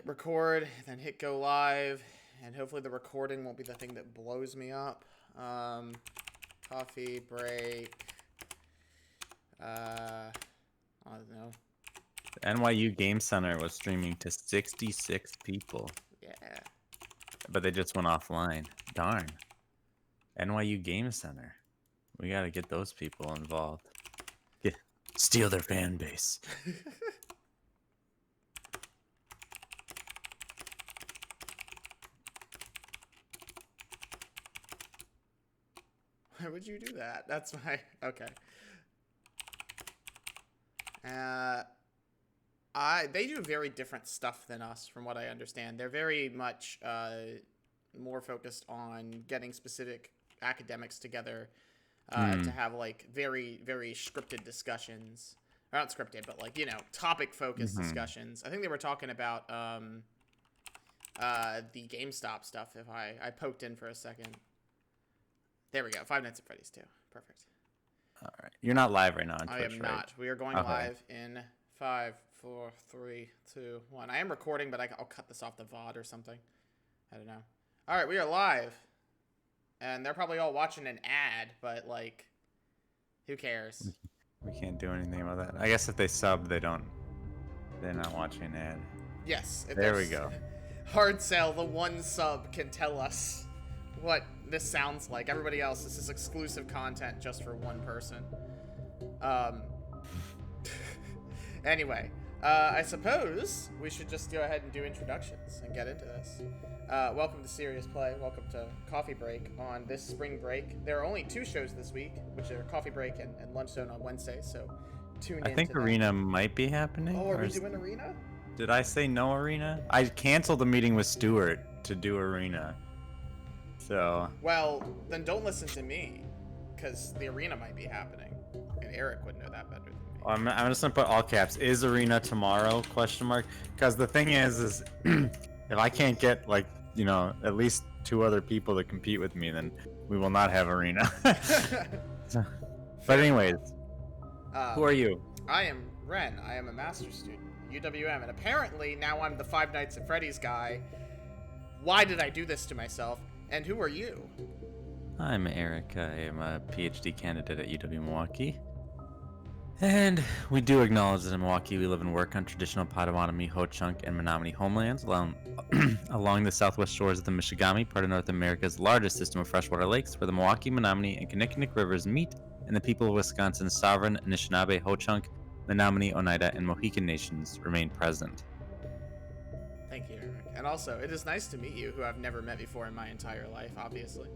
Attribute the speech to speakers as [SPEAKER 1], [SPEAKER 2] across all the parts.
[SPEAKER 1] record, then hit go live, and hopefully the recording won't be the thing that blows me up. Coffee break. I don't know.
[SPEAKER 2] The NYU Game Center was streaming to 66 people.
[SPEAKER 1] Yeah.
[SPEAKER 2] But they just went offline. Darn. NYU Game Center. We gotta get those people involved. Steal their fan base.
[SPEAKER 1] Why would you do that? That's my... Okay. They do very different stuff than us, from what I understand. They're very much more focused on getting specific academics together to have, like, very, very scripted discussions. Or not scripted, but, like, you know, topic-focused discussions. I think they were talking about the GameStop stuff, if I poked in for a second. There we go. Five Nights at Freddy's 2. Perfect.
[SPEAKER 2] All right. You're not live right now on
[SPEAKER 1] I
[SPEAKER 2] Twitch,
[SPEAKER 1] am
[SPEAKER 2] right?
[SPEAKER 1] not. We are going live in 5, 4, 3, 2, 1. I am recording, but I'll cut this off the VOD or something. I don't know. All right, we are live. And they're probably all watching an ad, but, like, who cares?
[SPEAKER 2] We can't do anything about that. I guess if they sub, they're not watching an ad.
[SPEAKER 1] Yes.
[SPEAKER 2] There we go.
[SPEAKER 1] Hard sell, the one sub can tell us what this sounds like. Everybody else, this is exclusive content just for one person. Anyway, I suppose we should just go ahead and do introductions and get into this. Welcome to Serious Play. Welcome to Coffee Break on this spring break. There are only 2 shows this week, which are Coffee Break and Lunch Zone on Wednesday, so tune in.
[SPEAKER 2] I think Arena might be happening.
[SPEAKER 1] Oh, are we doing Arena?
[SPEAKER 2] Did I say no Arena? I canceled the meeting with Stuart to do Arena. So.
[SPEAKER 1] Well, then don't listen to me, because the Arena might be happening, and Eric would know that better than me.
[SPEAKER 2] I'm just gonna put all caps. Is Arena tomorrow? Question mark. Because the thing is if I can't get, like, you know, at least 2 other people to compete with me, then we will not have Arena. But anyways, who are you?
[SPEAKER 1] I am Ren. I am a master's student at UWM, and apparently now I'm the Five Nights at Freddy's guy. Why did I do this to myself? And who are you?
[SPEAKER 2] I'm Eric. I am a PhD candidate at UW Milwaukee. And we do acknowledge that in Milwaukee we live and work on traditional Potawatomi, Ho-Chunk, and Menominee homelands along the southwest shores of the Michigami, part of North America's largest system of freshwater lakes, where the Milwaukee, Menominee, and Kinnickinnick rivers meet, and the people of Wisconsin's sovereign Anishinaabe, Ho-Chunk, Menominee, Oneida, and Mohican nations remain present.
[SPEAKER 1] Thank you, Eric. And also, it is nice to meet you, who I've never met before in my entire life, obviously.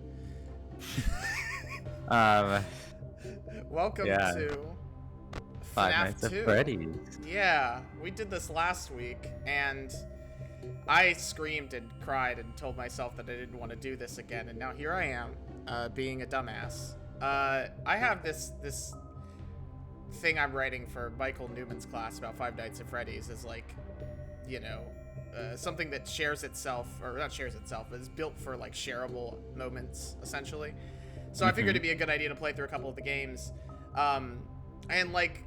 [SPEAKER 1] Welcome to
[SPEAKER 2] Five Nights at Freddy's.
[SPEAKER 1] Yeah, we did this last week, and I screamed and cried and told myself that I didn't want to do this again, and now here I am, being a dumbass. I have this thing I'm writing for Michael Newman's class about Five Nights at Freddy's is, like, you know, something that shares itself, or not shares itself, but is built for, like, shareable moments, essentially. So I figured it'd be a good idea to play through a couple of the games. And, like,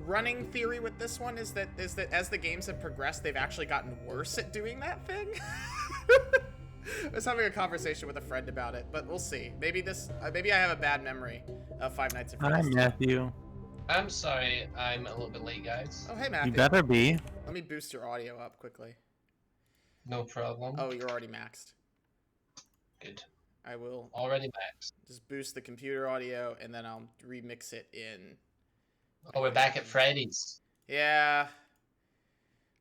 [SPEAKER 1] running theory with this one is that as the games have progressed, they've actually gotten worse at doing that thing. I was having a conversation with a friend about it, but we'll see. Maybe I have a bad memory of Five Nights at Freddy's.
[SPEAKER 2] Hi, Matthew.
[SPEAKER 3] I'm sorry, I'm a little bit late, guys.
[SPEAKER 1] Oh, hey, Matthew.
[SPEAKER 2] You better be.
[SPEAKER 1] Let me boost your audio up quickly.
[SPEAKER 3] No problem.
[SPEAKER 1] Oh, you're already maxed.
[SPEAKER 3] Good.
[SPEAKER 1] I will
[SPEAKER 3] already maxed.
[SPEAKER 1] Just boost the computer audio, and then I'll remix it in.
[SPEAKER 3] Oh, we're back at Freddy's.
[SPEAKER 1] Yeah.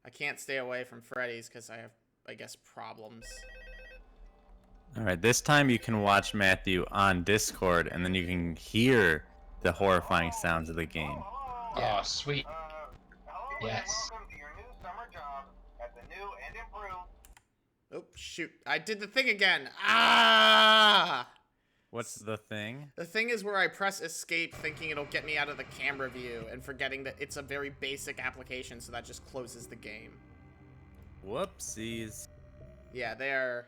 [SPEAKER 1] I can't stay away from Freddy's because I have, I guess, problems.
[SPEAKER 2] Alright, this time you can watch Matthew on Discord, and then you can hear the horrifying sounds of the game.
[SPEAKER 3] Yeah. Oh, sweet. Yes.
[SPEAKER 4] Welcome to your new summer job at the new and improved.
[SPEAKER 1] Oh, shoot. I did the thing again. Ah!
[SPEAKER 2] What's the thing?
[SPEAKER 1] The thing is where I press escape thinking it'll get me out of the camera view and forgetting that it's a very basic application, so that just closes the game.
[SPEAKER 2] Whoopsies.
[SPEAKER 1] Yeah, they are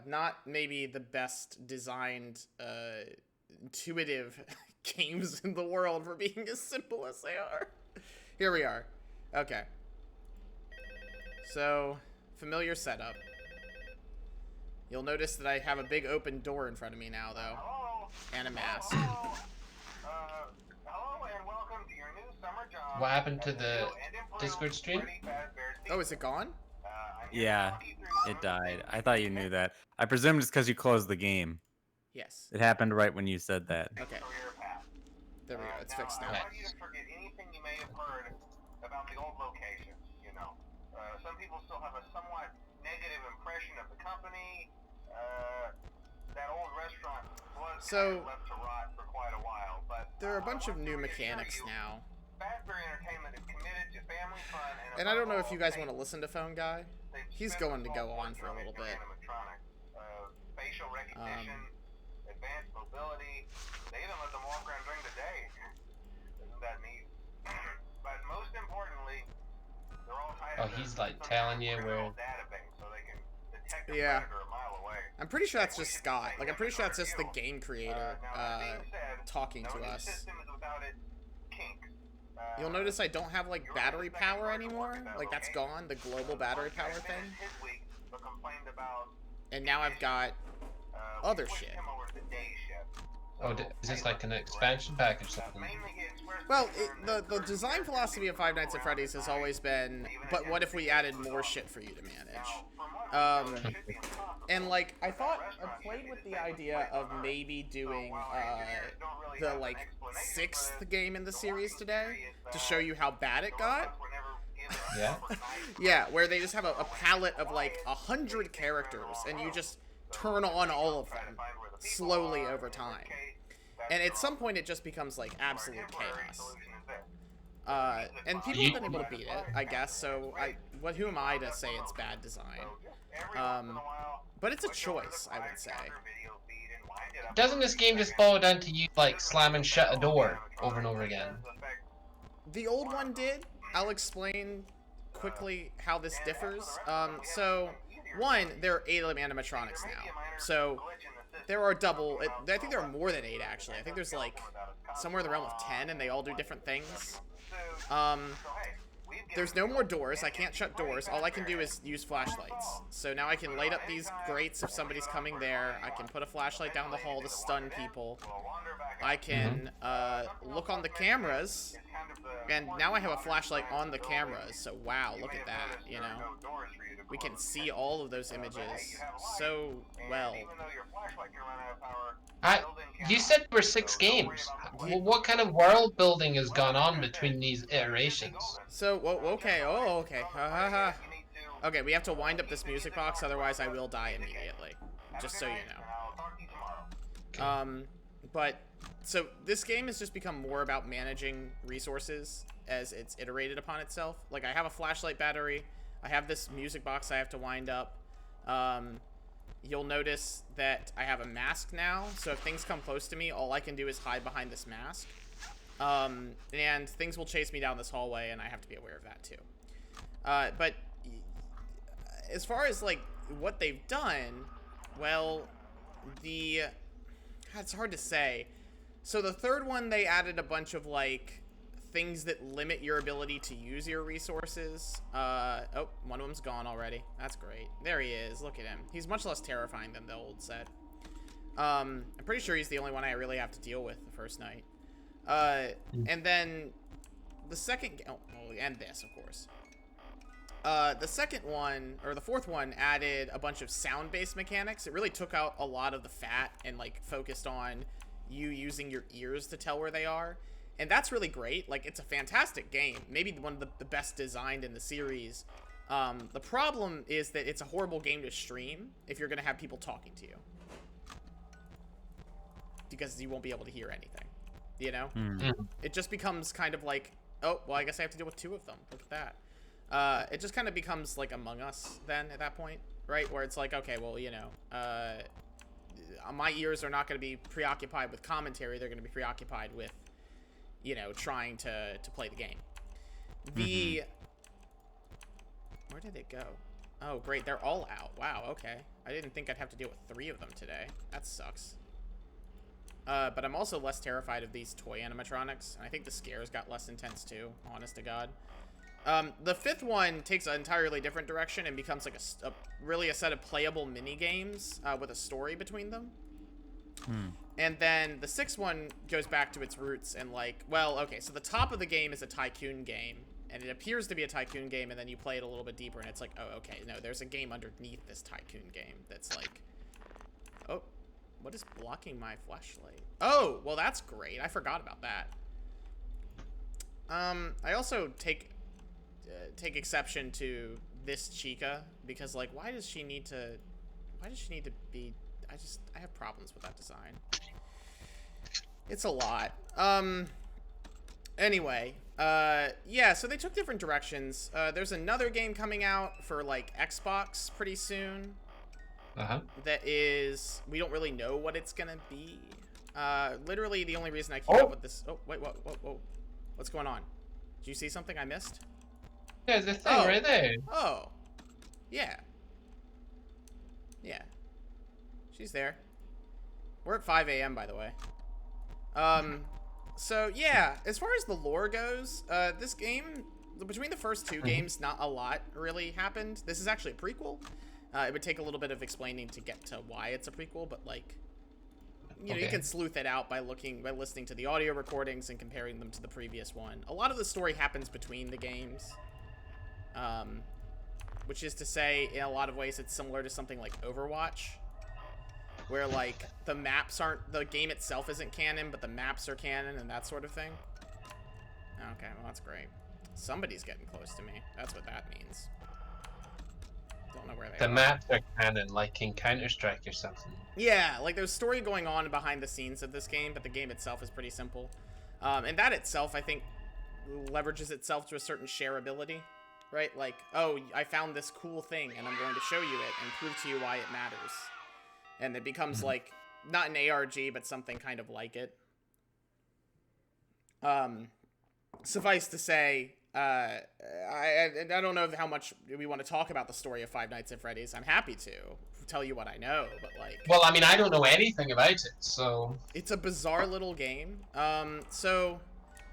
[SPEAKER 1] not maybe the best designed, intuitive games in the world for being as simple as they are. Here we are. Okay. So, familiar setup. You'll notice that I have a big open door in front of me now, though.
[SPEAKER 4] Hello.
[SPEAKER 1] And a mask.
[SPEAKER 4] Hello. Hello and welcome to your new summer job.
[SPEAKER 3] What happened to
[SPEAKER 4] at
[SPEAKER 3] the
[SPEAKER 4] new and improved
[SPEAKER 3] Discord stream?
[SPEAKER 4] Freddy Fazbear's
[SPEAKER 1] Oh, is it gone?
[SPEAKER 4] I'm here to
[SPEAKER 2] Yeah,
[SPEAKER 4] walk you through some
[SPEAKER 2] it
[SPEAKER 4] of the
[SPEAKER 2] died.
[SPEAKER 4] things
[SPEAKER 2] I thought you knew that. I presumed it's because you closed the game.
[SPEAKER 1] Yes.
[SPEAKER 2] It happened right when you said that.
[SPEAKER 1] Okay.
[SPEAKER 4] career path.
[SPEAKER 1] There we go. It's
[SPEAKER 4] Now,
[SPEAKER 1] fixed
[SPEAKER 4] I
[SPEAKER 1] now.
[SPEAKER 4] want you to forget anything you may have heard about the old locations, you know. Some people still have a somewhat negative impression of the company. That old restaurant was
[SPEAKER 1] So,
[SPEAKER 4] left to rot for quite a while, but
[SPEAKER 1] there are a bunch
[SPEAKER 4] I
[SPEAKER 1] of
[SPEAKER 4] want
[SPEAKER 1] new
[SPEAKER 4] to reassure
[SPEAKER 1] mechanics
[SPEAKER 4] you,
[SPEAKER 1] now.
[SPEAKER 4] Fazbear Entertainment is committed to family fun
[SPEAKER 1] And I don't know if you guys
[SPEAKER 4] want
[SPEAKER 1] want to listen to Phone Guy. He's going to go on for a little bit.
[SPEAKER 4] Facial recognition, advanced mobility. They even let them walk around during the day. Isn't that neat? But most importantly, they're all tied
[SPEAKER 3] Oh,
[SPEAKER 4] into
[SPEAKER 3] he's like
[SPEAKER 4] some
[SPEAKER 3] telling
[SPEAKER 4] kind
[SPEAKER 3] you
[SPEAKER 4] of
[SPEAKER 3] where.
[SPEAKER 4] criminal database so they can detect a
[SPEAKER 1] Yeah.
[SPEAKER 4] predator a mile away.
[SPEAKER 1] I'm pretty sure that's just Scott. Like, I'm pretty sure that's just the game creator
[SPEAKER 4] Now, that being said,
[SPEAKER 1] talking
[SPEAKER 4] no
[SPEAKER 1] to
[SPEAKER 4] new
[SPEAKER 1] us.
[SPEAKER 4] system is without its kinks.
[SPEAKER 1] You'll notice I don't have, like, battery power anymore. Like, that's gone, the global battery power thing. And now I've got other shit.
[SPEAKER 3] Oh, is this like an expansion pack or something?
[SPEAKER 1] Well, the design philosophy of Five Nights at Freddy's has always been, but what if we added more shit for you to manage? And, like, I played with the idea of maybe doing, the, like, 6th game in the series today to show you how bad it got.
[SPEAKER 3] Yeah.
[SPEAKER 1] Yeah, where they just have a palette of, like, 100 characters, and you just turn on all of them slowly over time. And at some point, it just becomes, like, absolute chaos. And people have been able to beat it, I guess, so who am I to say it's bad design? But it's a choice, I would say.
[SPEAKER 3] Doesn't this game just boil down to you like slamming shut a door over and over again?
[SPEAKER 1] The old one did. I'll explain quickly how this differs. So, one, there are 8 animatronics now. So, there are I think there are more than 8, actually. I think there's, like, somewhere in the realm of 10, and they all do different things. There's no more doors. I can't shut doors. All I can do is use flashlights. So now I can light up these grates if somebody's coming there. I can put a flashlight down the hall to stun people. I can look on the cameras, and now I have a flashlight on the cameras. So wow, look at that, you know. We can see all of those images so well.
[SPEAKER 3] You said there were 6 games. Well, what kind of world building has gone on between these iterations?
[SPEAKER 1] So, okay, okay. Okay, we have to wind up this music box, otherwise I will die immediately. Just so you know. But, so, this game has just become more about managing resources as it's iterated upon itself. Like, I have a flashlight battery, I have this music box I have to wind up. You'll notice that I have a mask now, so if things come close to me, all I can do is hide behind this mask. And things will chase me down this hallway, and I have to be aware of that too. But as far as, like, what they've done, well, it's hard to say. So the third one, they added a bunch of, like, things that limit your ability to use your resources. Oh, one of them's gone already. That's great. There he is. Look at him. He's much less terrifying than the old set. I'm pretty sure he's the only one I really have to deal with the first night. And then the second, and this, of course. The second one, or the fourth one, added a bunch of sound-based mechanics. It really took out a lot of the fat and, like, focused on you using your ears to tell where they are. And that's really great. Like, it's a fantastic game. Maybe one of the best designed in the series. The problem is that it's a horrible game to stream if you're going to have people talking to you. Because you won't be able to hear anything. You know? It just becomes kind of like, oh, well, I guess I have to deal with 2 of them. Look at that. It just kind of becomes like Among Us then at that point, right? Where it's like, okay, well, you know, my ears are not going to be preoccupied with commentary. They're going to be preoccupied with, you know, trying to play the game. Where did it go? Oh, great. They're all out. Wow, okay. I didn't think I'd have to deal with 3 of them today. That sucks. But I'm also less terrified of these toy animatronics. And I think the scares got less intense too, honest to God. The fifth one takes an entirely different direction and becomes like really a set of playable mini games with a story between them. And then the sixth one goes back to its roots and like, well, okay, so the top of the game is a tycoon game, and it appears to be a tycoon game, and then you play it a little bit deeper, and it's like, oh, okay, no, there's a game underneath this tycoon game that's like, oh, what is blocking my flashlight? Oh, well, that's great. I forgot about that. I also take exception to this Chica because, like, why does she need to be? I have problems with that design. It's a lot. Anyway, yeah, so they took different directions. There's another game coming out for, like, Xbox pretty soon. That is, we don't really know what it's gonna be. Literally the only reason I came up with this. Oh, wait, whoa. What's going on? Did you see something I missed?
[SPEAKER 3] There's a thing right there.
[SPEAKER 1] Oh. Yeah. Yeah. She's there. We're at 5 a.m. by the way. So yeah, as far as the lore goes, this game, between the first two games, not a lot really happened. This is actually a prequel. It would take a little bit of explaining to get to why it's a prequel, but like, you know, you can sleuth it out by listening to the audio recordings and comparing them to the previous one. A lot of the story happens between the games, which is to say, in a lot of ways, it's similar to something like Overwatch, where like the game itself isn't canon, but the maps are canon and that sort of thing. Okay, well that's great. Somebody's getting close to me. That's what that means. Don't know where they are.
[SPEAKER 3] The maps are canon, like in Counter-Strike or something.
[SPEAKER 1] Yeah, like there's story going on behind the scenes of this game, but the game itself is pretty simple. And that itself, I think, leverages itself to a certain shareability, right? Like, oh, I found this cool thing, and I'm going to show you it and prove to you why it matters. And it becomes like, not an ARG, but something kind of like it. Suffice to say, I don't know how much we want to talk about the story of Five Nights at Freddy's. I'm happy to tell you what I know, but like...
[SPEAKER 3] Well, I mean, I don't know anything about it, so...
[SPEAKER 1] It's a bizarre little game. So,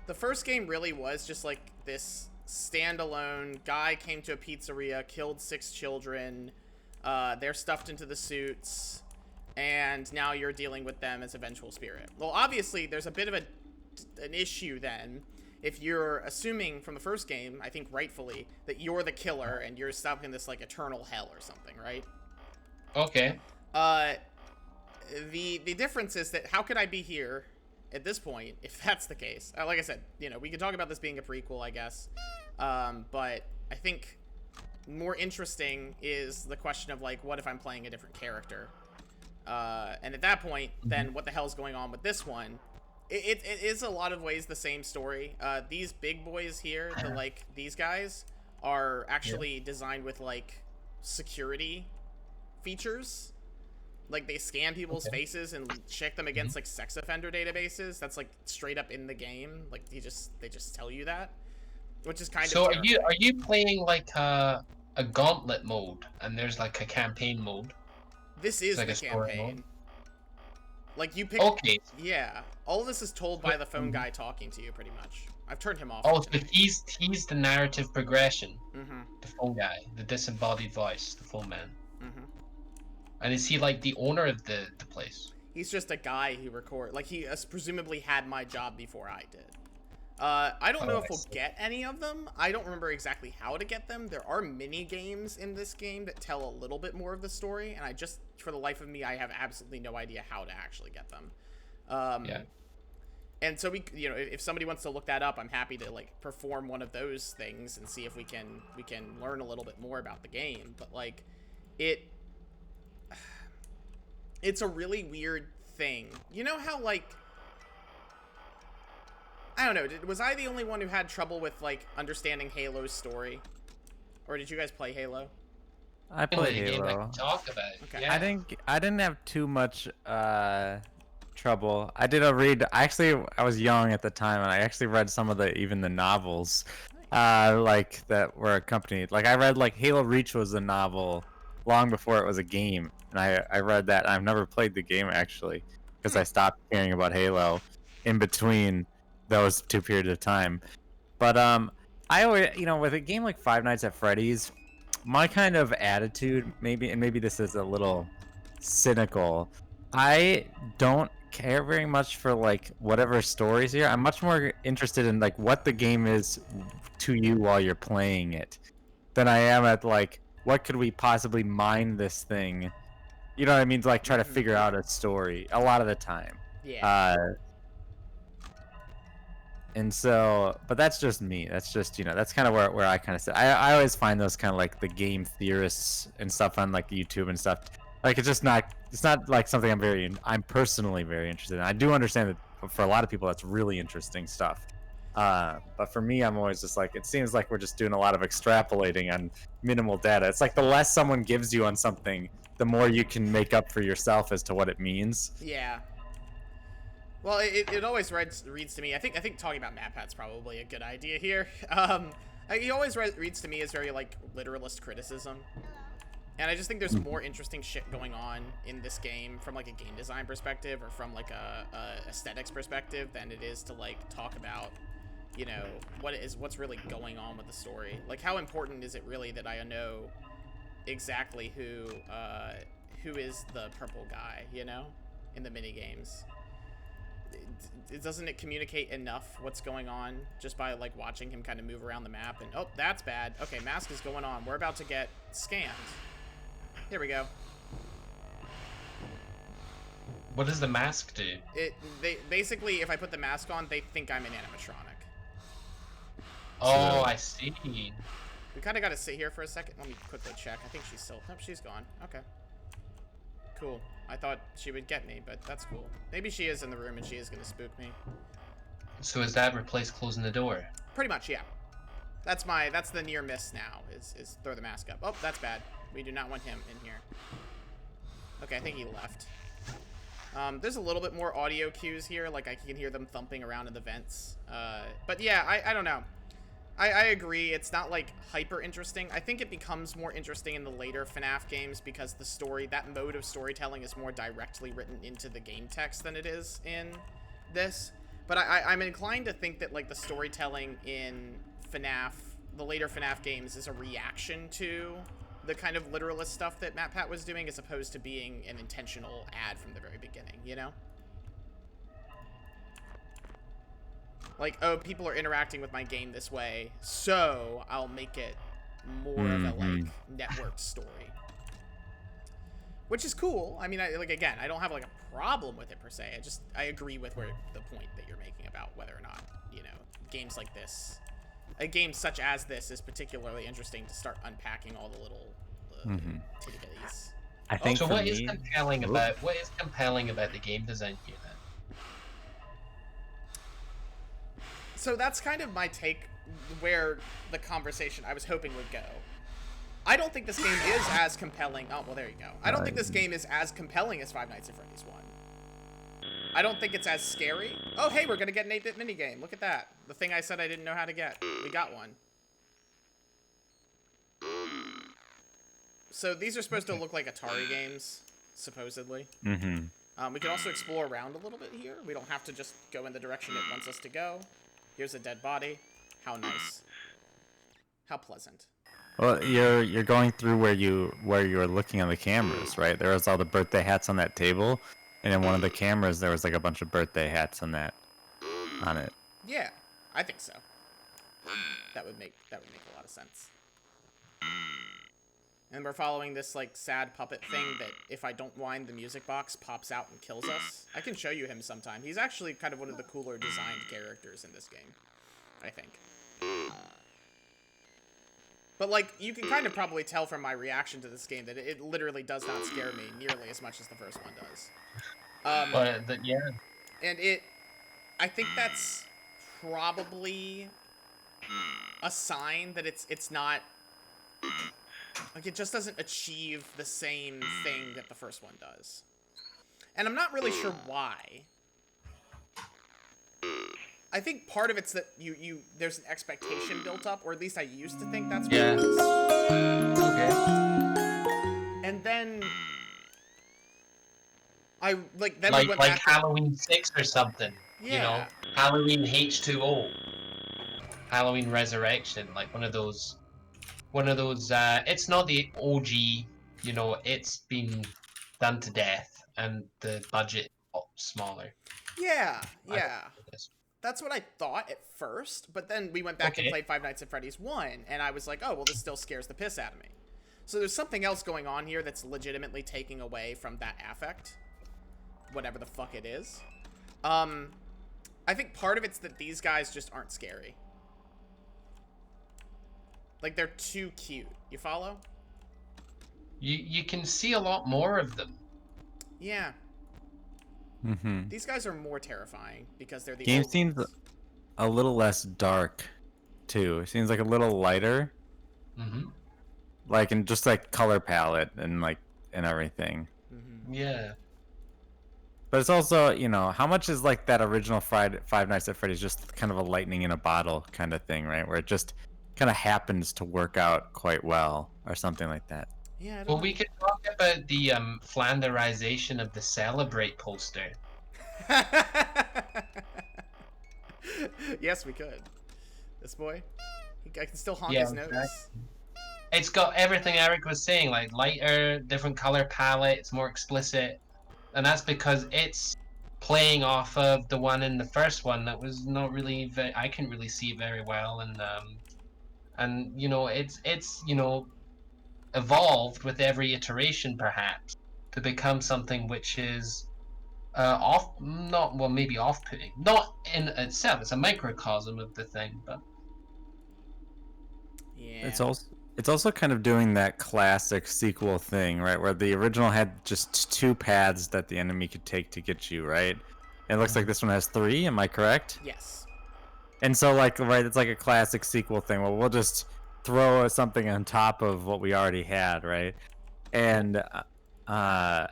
[SPEAKER 1] the first game really was just like this standalone guy came to a pizzeria, killed 6 children, they're stuffed into the suits, and now you're dealing with them as a vengeful spirit. Well, obviously, there's a bit of an issue then, if you're assuming from the first game, I think rightfully, that you're the killer and you're stuck in this like eternal hell or something, right?
[SPEAKER 3] Okay.
[SPEAKER 1] The difference is that how could I be here at this point if that's the case? Like I said, you know, we could talk about this being a prequel, I guess. But I think more interesting is the question of like, what if I'm playing a different character? And at that point, then what the hell's going on with this one? It is a lot of ways the same story. These big boys here, these guys, are actually designed with, like, security features. Like, they scan people's faces and check them against, like, sex offender databases. That's, like, straight up in the game. Like, they just tell you that. Which is kind of
[SPEAKER 3] So are you playing, like, a gauntlet mode, and there's, like, a campaign mode?
[SPEAKER 1] This is
[SPEAKER 3] like
[SPEAKER 1] the campaign. Like, you pick...
[SPEAKER 3] Okay.
[SPEAKER 1] Yeah. All of this is told by the phone guy talking to you, pretty much. I've turned him off.
[SPEAKER 3] Oh, so he's the narrative progression. The phone guy, the disembodied voice, the phone man. And is he, like, the owner of the place?
[SPEAKER 1] He's just a guy who like, he presumably had my job before I did. I don't know if we'll get any of them. I don't remember exactly how to get them. There are mini games in this game that tell a little bit more of the story, and I just, for the life of me, I have absolutely no idea how to actually get them.
[SPEAKER 3] Yeah.
[SPEAKER 1] And so you know, if somebody wants to look that up, I'm happy to like perform one of those things and see if we can learn a little bit more about the game. But like, it's a really weird thing. You know how like, I don't know, was I the only one who had trouble with like understanding Halo's story, or did you guys play Halo?
[SPEAKER 2] I played
[SPEAKER 3] Game I
[SPEAKER 2] Halo.
[SPEAKER 3] can talk about.
[SPEAKER 1] Okay.
[SPEAKER 3] Yeah.
[SPEAKER 2] I didn't have too much trouble. I did a read. Actually, I was young at the time, and I actually read some of the novels, like that were accompanied. Like I read like Halo Reach was a novel long before it was a game, and I read that. And I've never played the game actually because I stopped caring about Halo in between those two periods of time. But I always, with a game like Five Nights at Freddy's, my kind of attitude, maybe this is a little cynical. I don't care very much for like whatever stories here. I'm much more interested in like what the game is to you while you're playing it than I am at like what could we possibly mine this thing. You know what I mean? To like try to figure out a story a lot of the time.
[SPEAKER 1] Yeah.
[SPEAKER 2] And so, but that's just me. That's just, that's kind of where I kind of sit. I always find those kind of like the game theorists and stuff on like YouTube and stuff. Like it's not like something I'm personally very interested in. I do understand that for a lot of people that's really interesting stuff. But for me, I'm always just like, it seems like we're just doing a lot of extrapolating on minimal data. It's like the less someone gives you on something, the more you can make up for yourself as to what it means.
[SPEAKER 1] Yeah. Well, it always reads to me. I think talking about MatPat's probably a good idea here. He always reads to me as very like literalist criticism, and I just think there's more interesting shit going on in this game from like a game design perspective or from like a aesthetics perspective than it is to like talk about, what's really going on with the story. Like, how important is it really that I know exactly who is the purple guy, in the mini games? Doesn't it communicate enough what's going on just by like watching him kind of move around the map? And oh, that's bad. Okay, mask is going on. We're about to get scanned. Here we go.
[SPEAKER 3] What does the mask do?
[SPEAKER 1] They basically, if I put the mask on, they think I'm an animatronic.
[SPEAKER 3] Oh, I see.
[SPEAKER 1] We kind of got to sit here for a second. Let me quickly check. I think she's still... Nope, she's gone. Okay. Cool. I thought she would get me, but that's cool. Maybe she is in the room and she is going to spook me.
[SPEAKER 3] So is that replace closing the door?
[SPEAKER 1] Pretty much, yeah. That's the near miss now, is throw the mask up. Oh, that's bad. We do not want him in here. Okay, I think he left. There's a little bit more audio cues here, like I can hear them thumping around in the vents. But yeah, I don't know. I agree, it's not like hyper interesting. I think it becomes more interesting in the later FNAF games because that mode of storytelling is more directly written into the game text than it is in this. But I'm inclined to think that like the storytelling in FNAF, the later FNAF games, is a reaction to the kind of literalist stuff that MatPat was doing as opposed to being an intentional ad from the very beginning, Like, oh, people are interacting with my game this way, so I'll make it more of a, like, networked story. Which is cool. I mean, again, I don't have, like, a problem with it, per se. I agree with the point that you're making about whether or not, games like this, a game such as this is particularly interesting to start unpacking all the little titty-bitties.
[SPEAKER 2] I think
[SPEAKER 3] so what is compelling about the game design here, then?
[SPEAKER 1] So that's kind of my take where the conversation I was hoping would go. I don't think this game is as compelling. Oh, well, there you go. I don't think this game is as compelling as Five Nights at Freddy's 1. I don't think it's as scary. Oh, hey, we're going to get an 8-bit minigame. Look at that. The thing I said I didn't know how to get. We got one. So these are supposed to look like Atari games, supposedly. We can also explore around a little bit here. We don't have to just go in the direction it wants us to go. Here's a dead body. How nice. How pleasant.
[SPEAKER 2] Well, you're going through where you're looking on the cameras, right? There was all the birthday hats on that table, and in one of the cameras there was like a bunch of birthday hats on it.
[SPEAKER 1] Yeah, I think so. That would make a lot of sense. And we're following this like sad puppet thing that if I don't wind the music box pops out and kills us. I can show you him sometime. He's actually kind of one of the cooler designed characters in this game, I think. But like you can kind of probably tell from my reaction to this game that it literally does not scare me nearly as much as the first one does.
[SPEAKER 3] Yeah.
[SPEAKER 1] And I think that's probably a sign that it's not. Like, it just doesn't achieve the same thing that the first one does. And I'm not really sure why. I think part of it's that there's an expectation built up, or at least I used to think that's what it was.
[SPEAKER 3] Okay.
[SPEAKER 1] And then... we went
[SPEAKER 3] like
[SPEAKER 1] back
[SPEAKER 3] Halloween 6 or something.
[SPEAKER 1] Yeah.
[SPEAKER 3] Halloween H2O. Halloween Resurrection, like one of those. It's not the OG. You know, it's been done to death, and the budget is a lot smaller.
[SPEAKER 1] Yeah,
[SPEAKER 3] I don't
[SPEAKER 1] yeah.
[SPEAKER 3] know this.
[SPEAKER 1] That's what I thought at first, but then we went back and
[SPEAKER 3] Okay.
[SPEAKER 1] played Five Nights at Freddy's 1, and I was like, oh, well, this still scares the piss out of me. So there's something else going on here that's legitimately taking away from that affect. Whatever the fuck it is. I think part of it's that these guys just aren't scary. Like, they're too cute. You follow?
[SPEAKER 3] You can see a lot more of them.
[SPEAKER 1] Yeah.
[SPEAKER 2] Mm-hmm.
[SPEAKER 1] These guys are more terrifying because they're the
[SPEAKER 2] Game
[SPEAKER 1] old
[SPEAKER 2] seems
[SPEAKER 1] ones.
[SPEAKER 2] a little less dark, too. It seems like a little lighter,
[SPEAKER 3] Mm-hmm.
[SPEAKER 2] like in just like color palette and like and everything.
[SPEAKER 1] Mm-hmm.
[SPEAKER 3] Yeah.
[SPEAKER 2] But it's also, you know, how much is like that original Five Nights at Freddy's just kind of a lightning in a bottle kind of thing, right? Where it just kind of happens to work out quite well or something like that.
[SPEAKER 1] Yeah, I don't
[SPEAKER 3] Well,
[SPEAKER 1] know.
[SPEAKER 3] we could talk about the Flanderization of the Celebrate poster.
[SPEAKER 1] Yes, we could. This boy, I can still honk
[SPEAKER 3] Yeah,
[SPEAKER 1] his nose.
[SPEAKER 3] exactly. It's got everything Eric was saying, like lighter, different color palette, it's more explicit. And that's because it's playing off of the one in the first one that was not really I couldn't really see it very well, and you know, it's you know, evolved with every iteration perhaps to become something which is off not well maybe off-putting, not in itself, it's a microcosm of the thing, but
[SPEAKER 1] Yeah.
[SPEAKER 2] It's also kind of doing that classic sequel thing, right? Where the original had just 2 paths that the enemy could take to get you, right? It looks like this one has 3, am I correct?
[SPEAKER 1] Yes.
[SPEAKER 2] And so like, right, it's like a classic sequel thing. Well, we'll just throw something on top of what we already had, right? And I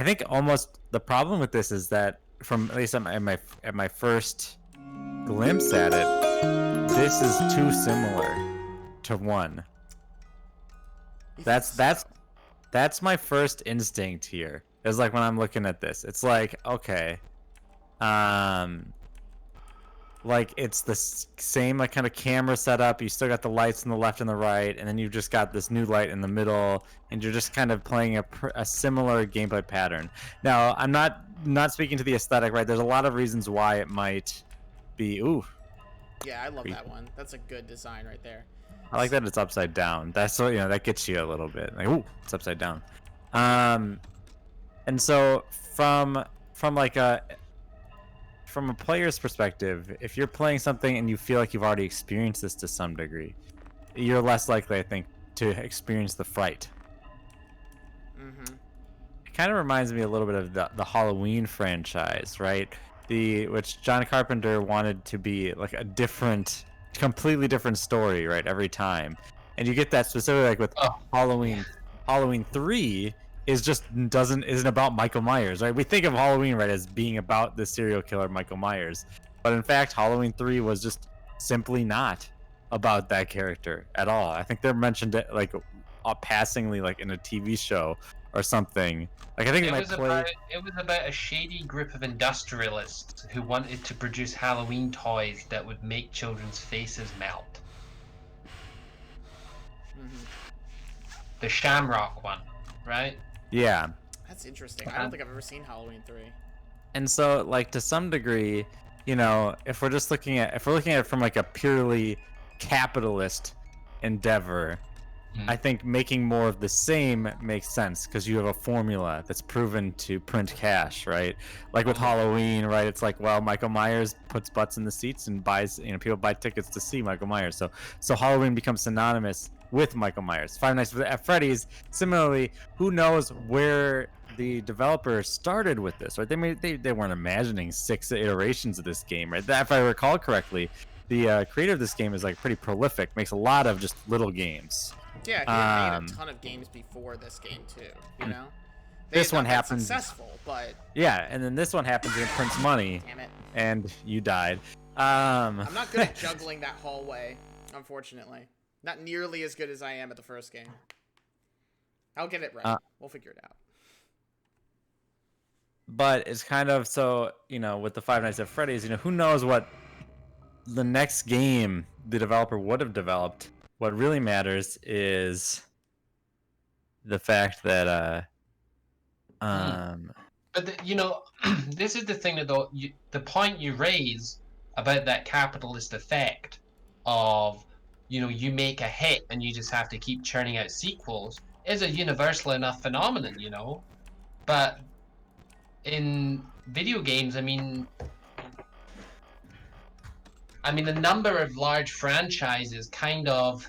[SPEAKER 2] think almost the problem with this is that from at least at my first glimpse at it, this is too similar to 1.
[SPEAKER 1] You think
[SPEAKER 2] That's
[SPEAKER 1] so?
[SPEAKER 2] that's that's my first instinct here. Is like when I'm looking at this, it's like, okay, um, like it's the same like kind of camera setup. You still got the lights on the left and the right, and then you've just got this new light in the middle, and you're just kind of playing a similar gameplay pattern. Now, I'm not speaking to the aesthetic, right? There's a lot of reasons why it might be. Ooh,
[SPEAKER 1] Yeah, I love
[SPEAKER 2] creepy.
[SPEAKER 1] that one. That's a good design right there.
[SPEAKER 2] I like that it's upside down. That's what, you know, that gets you a little bit. Like, ooh, it's upside down. And so from like from a player's perspective, if you're playing something and you feel like you've already experienced this to some degree, you're less likely, I think, to experience the fright.
[SPEAKER 1] Mm-hmm.
[SPEAKER 2] It kind of reminds me a little bit of the Halloween franchise, right? Which John Carpenter wanted to be like a different, completely different story, right? Every time, and you get that specifically like with
[SPEAKER 3] oh
[SPEAKER 2] Halloween. Halloween 3 isn't about Michael Myers, right? We think of Halloween, right, as being about the serial killer Michael Myers, but in fact, Halloween 3 was just simply not about that character at all. I think they're mentioned it like passingly, like in a TV show or something. Like I think they might play.
[SPEAKER 3] it was about a shady group of industrialists who wanted to produce Halloween toys that would make children's faces melt.
[SPEAKER 1] Mm-hmm.
[SPEAKER 3] The Shamrock one, right?
[SPEAKER 2] Yeah,
[SPEAKER 1] That's interesting. I don't think I've ever seen Halloween 3.
[SPEAKER 2] and so like to some degree, you know, if we're looking at it from like a purely capitalist endeavor, I think making more of the same makes sense because you have a formula that's proven to print cash, right? Like with Halloween, right? It's like, well, Michael Myers puts butts in the seats and buys, you know, people buy tickets to see Michael Myers. So Halloween becomes synonymous with Michael Myers. Five Nights at Freddy's, similarly, who knows where the developers started with this, right? They weren't imagining 6 iterations of this game, right? That, if I recall correctly, the creator of this game is like pretty prolific, makes a lot of just little games.
[SPEAKER 1] Yeah, he had made a ton of games before this game too. You know,
[SPEAKER 2] This one happens
[SPEAKER 1] successful, but
[SPEAKER 2] yeah, and then this one happens and it prints money,
[SPEAKER 1] damn it,
[SPEAKER 2] and you died.
[SPEAKER 1] I'm not good at juggling that hallway, unfortunately. Not nearly as good as I am at the first game. I'll get it right. We'll figure it out.
[SPEAKER 2] But it's kind of so, you know, with the Five Nights at Freddy's, you know, who knows what the next game the developer would have developed, what really matters is the fact that
[SPEAKER 3] But this is the thing that the point you raise about that capitalist effect of, you make a hit and you just have to keep churning out sequels is a universal enough phenomenon, But in video games, the number of large franchises kind of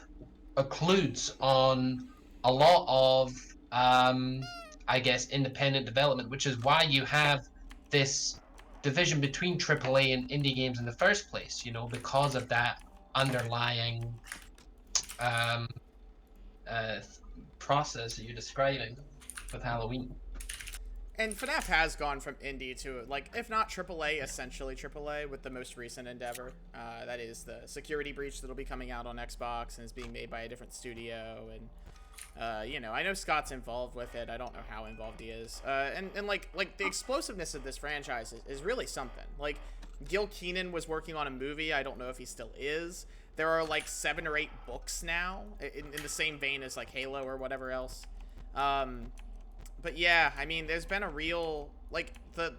[SPEAKER 3] occludes on a lot of, I guess, independent development, which is why you have this division between AAA and indie games in the first place, because of that underlying um, uh, process that you're describing with Halloween.
[SPEAKER 1] And FNAF has gone from indie to, like, if not AAA, essentially AAA with the most recent endeavor. That is the Security Breach that'll be coming out on Xbox and is being made by a different studio. And, I know Scott's involved with it. I don't know how involved he is. And like the explosiveness of this franchise is really something. Like, Gil Keenan was working on a movie. I don't know if he still is. There are, like, 7 or 8 books now in the same vein as, like, Halo or whatever else. But yeah, there's been a real, like, the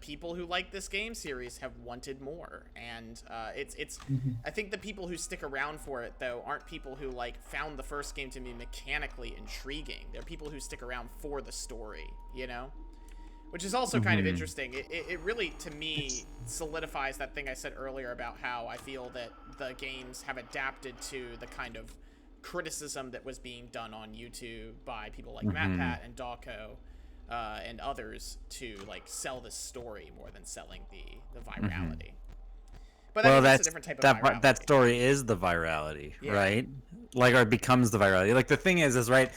[SPEAKER 1] people who like this game series have wanted more, and it's I think the people who stick around for it, though, aren't people who, like, found the first game to be mechanically intriguing. They're people who stick around for the story, which is also kind of interesting. It really, to me, solidifies that thing I said earlier about how I feel that the games have adapted to the kind of criticism that was being done on YouTube by people like MatPat and Dawko and others to, like, sell this story more than selling the virality. But that's a different type of virality.
[SPEAKER 2] That story is the virality, right? Like, or it becomes the virality. Like, the thing is right,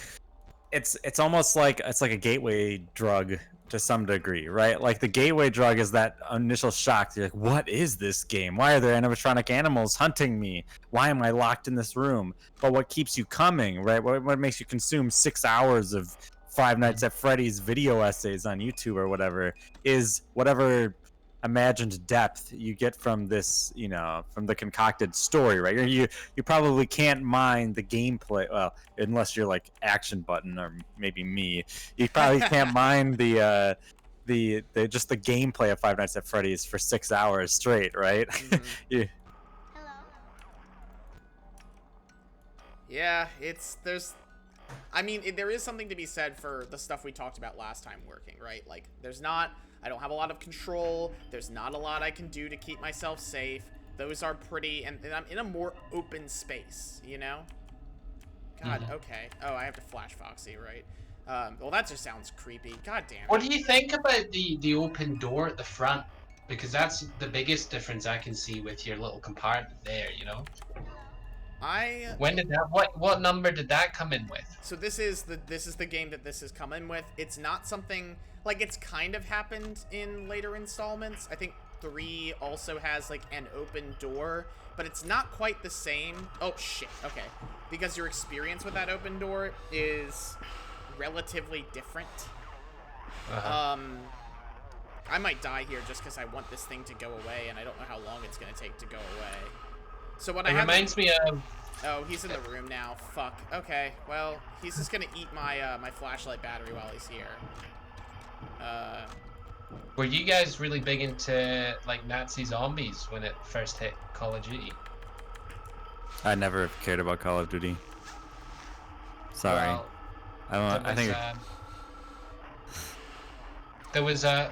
[SPEAKER 2] it's almost like it's like a gateway drug to some degree, right? Like, the gateway drug is that initial shock. You're like, what is this game? Why are there animatronic animals hunting me? Why am I locked in this room? But what keeps you coming, right? What makes you consume 6 hours of Five Nights at Freddy's video essays on YouTube or whatever is whatever imagined depth you get from this, from the concocted story, right? You probably can't mind the gameplay, well, unless you're like Action Button or maybe me. You probably can't mind the just the gameplay of Five Nights at Freddy's for 6 hours straight, right?
[SPEAKER 1] Yeah, there is something to be said for the stuff we talked about last time working, right? Like, I don't have a lot of control. There's not a lot I can do to keep myself safe. Those are pretty, and I'm in a more open space, God, okay. Oh, I have to flash Foxy, right? Well, that just sounds creepy. God damn it.
[SPEAKER 3] What do you think about the open door at the front? Because that's the biggest difference I can see with your little compartment there, When did that? What number did that come in with?
[SPEAKER 1] So this is the game that this has come in with. It's not something like, it's kind of happened in later installments. I think 3 also has, like, an open door, but it's not quite the same. Oh shit. Okay, because your experience with that open door is relatively different. I might die here just because I want this thing to go away, and I don't know how long it's gonna take to go away. So what
[SPEAKER 3] reminds me of...
[SPEAKER 1] Oh, he's in the room now. Fuck. Okay, well, he's just gonna eat my my flashlight battery while he's here.
[SPEAKER 3] Were you guys really big into, like, Nazi zombies when it first hit Call of Duty?
[SPEAKER 2] I never cared about Call of Duty. Sorry.
[SPEAKER 3] Well,
[SPEAKER 2] I think
[SPEAKER 3] there was a...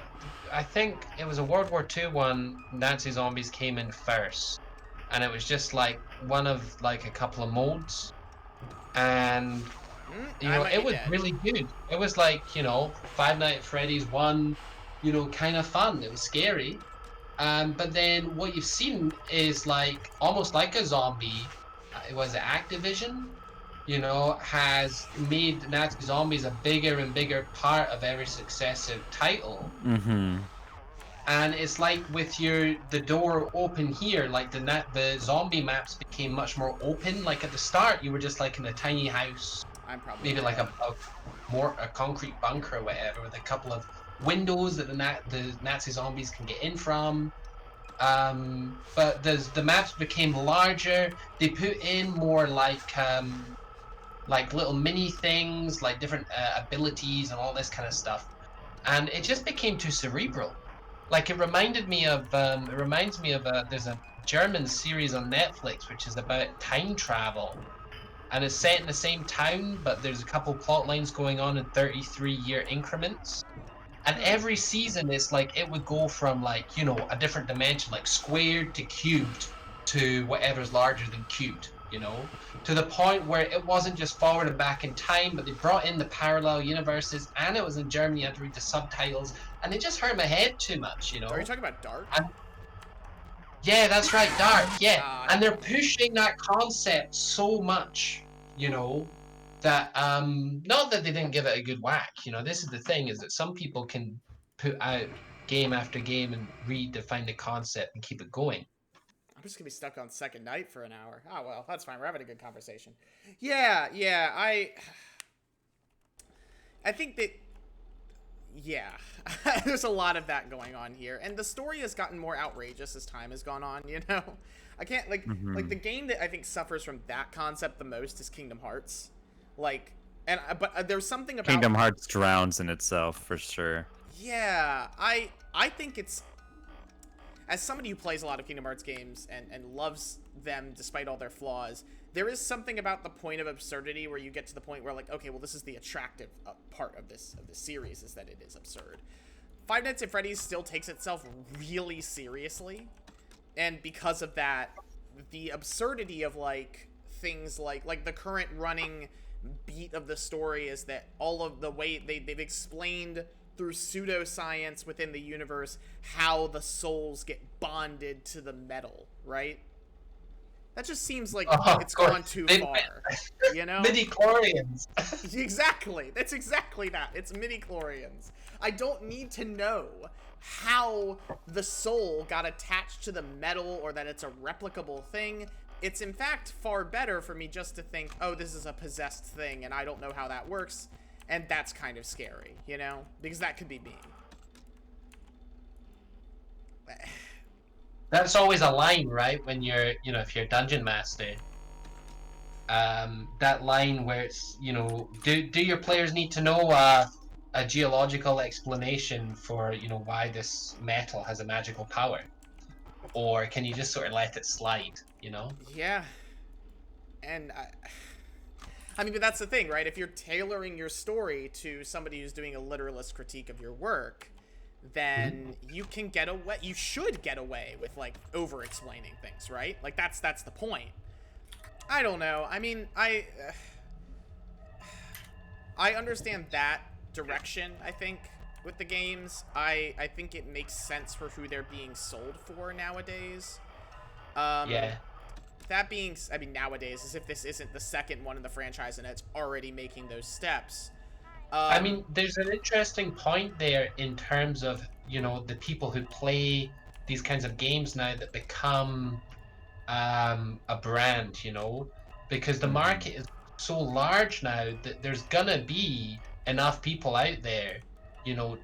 [SPEAKER 3] I think it was a World War II one. Nazi zombies came in first. And it was just, like, one of, like, a couple of modes. And, it was really good. It was like, Five Nights at Freddy's 1, kind of fun. It was scary. But then what you've seen is, like, almost like a zombie. It was Activision, has made Nazi zombies a bigger and bigger part of every successive title. And it's like with the door open here, like the zombie maps became much more open. Like at the start, you were just like in a tiny house, maybe like a concrete bunker or whatever, with a couple of windows that the Nazi zombies can get in from. But the maps became larger. They put in more like little mini things, like different abilities and all this kind of stuff, and it just became too cerebral. Like it reminds me of there's a German series on Netflix which is about time travel, and it's set in the same town, but there's a couple plot lines going on in 33-year increments. And every season is like it would go from like, a different dimension, like squared to cubed to whatever's larger than cubed, to the point where it wasn't just forward and back in time, but they brought in the parallel universes, and it was in Germany. I had to read the subtitles, and it just hurt my head too much,
[SPEAKER 1] Are you talking about Dark?
[SPEAKER 3] And yeah, that's right, Dark. Yeah,
[SPEAKER 1] God.
[SPEAKER 3] and they're pushing that concept so much, that not that they didn't give it a good whack. This is the thing, is that some people can put out game after game and redefine the concept and keep it going.
[SPEAKER 1] I'm just gonna be stuck on Second Night for an hour. Oh well, that's fine. We're having a good conversation. Yeah. I think that. Yeah, there's a lot of that going on here, and the story has gotten more outrageous as time has gone on. I can't like the game that I think suffers from that concept the most is Kingdom Hearts. But there's something about
[SPEAKER 2] Kingdom Hearts drowns in itself for sure.
[SPEAKER 1] Yeah, I think it's, as somebody who plays a lot of Kingdom Hearts games and loves them despite all their flaws, there is something about the point of absurdity where you get to the point where, like, okay, well, this is the attractive part of this series, is that it is absurd. Five Nights at Freddy's still takes itself really seriously, and because of that, the absurdity of, like, things like the current running beat of the story is that all of the way they've explained through pseudoscience within the universe how the souls get bonded to the metal, right? That just seems like it's gone too far,
[SPEAKER 3] Midi-chlorians.
[SPEAKER 1] Exactly. That's exactly that. It's midi-chlorians. I don't need to know how the soul got attached to the metal or that it's a replicable thing. It's in fact far better for me just to think, oh, this is a possessed thing and I don't know how that works. And that's kind of scary, because that could be me.
[SPEAKER 3] That's always a line, right? When you're, if you're a dungeon master, that line where it's, do your players need to know a geological explanation for, why this metal has a magical power? Or can you just sort of let it slide,
[SPEAKER 1] Yeah. And I mean, but that's the thing, right? If you're tailoring your story to somebody who's doing a literalist critique of your work, then you should get away with, like, over-explaining things, right? Like, that's the point. I don't know. I mean, I understand that direction, I think, with the games. I think it makes sense for who they're being sold for nowadays.
[SPEAKER 3] Yeah.
[SPEAKER 1] That being, I mean, nowadays, as if this isn't the second one in the franchise and it's already making those steps.
[SPEAKER 3] I mean, there's an interesting point there in terms of, the people who play these kinds of games now that become a brand, because the market is so large now that there's gonna be enough people out there,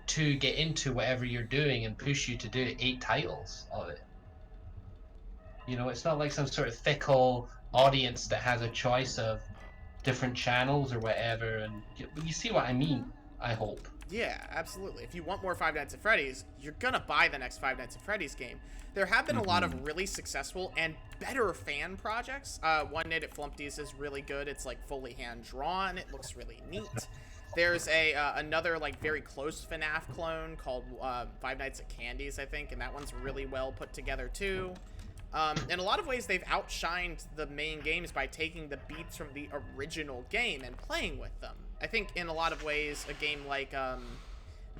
[SPEAKER 3] to get into whatever you're doing and push you to do 8 titles of it. It's not like some sort of fickle audience that has a choice of different channels or whatever, and you see what I mean, I hope.
[SPEAKER 1] Yeah, absolutely. If you want more Five Nights at Freddy's, you're gonna buy the next Five Nights at Freddy's game. There have been a lot of really successful and better fan projects. One Night at Flumpty's is really good. It's, like, fully hand-drawn. It looks really neat. There's another, like, very close FNAF clone called Five Nights at Candy's, I think, and that one's really well put together, too. In a lot of ways, they've outshined the main games by taking the beats from the original game and playing with them. I think in a lot of ways, a game like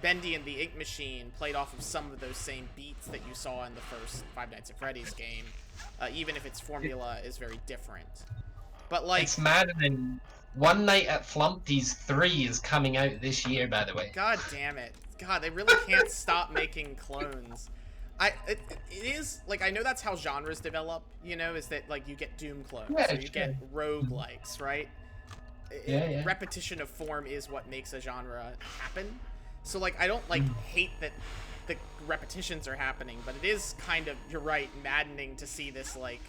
[SPEAKER 1] Bendy and the Ink Machine played off of some of those same beats that you saw in the first Five Nights at Freddy's game, even if its formula is very different. But, like,
[SPEAKER 3] it's maddening. One Night at Flumpty's 3 is coming out this year, by the way.
[SPEAKER 1] God damn it. God, they really can't stop making clones. It is, like, I know that's how genres develop, is that, like, you get Doom clones, or you get roguelikes, right?
[SPEAKER 3] Yeah.
[SPEAKER 1] Repetition of form is what makes a genre happen. So, like, I don't, like, hate that the repetitions are happening, but it is kind of, you're right, maddening to see this, like,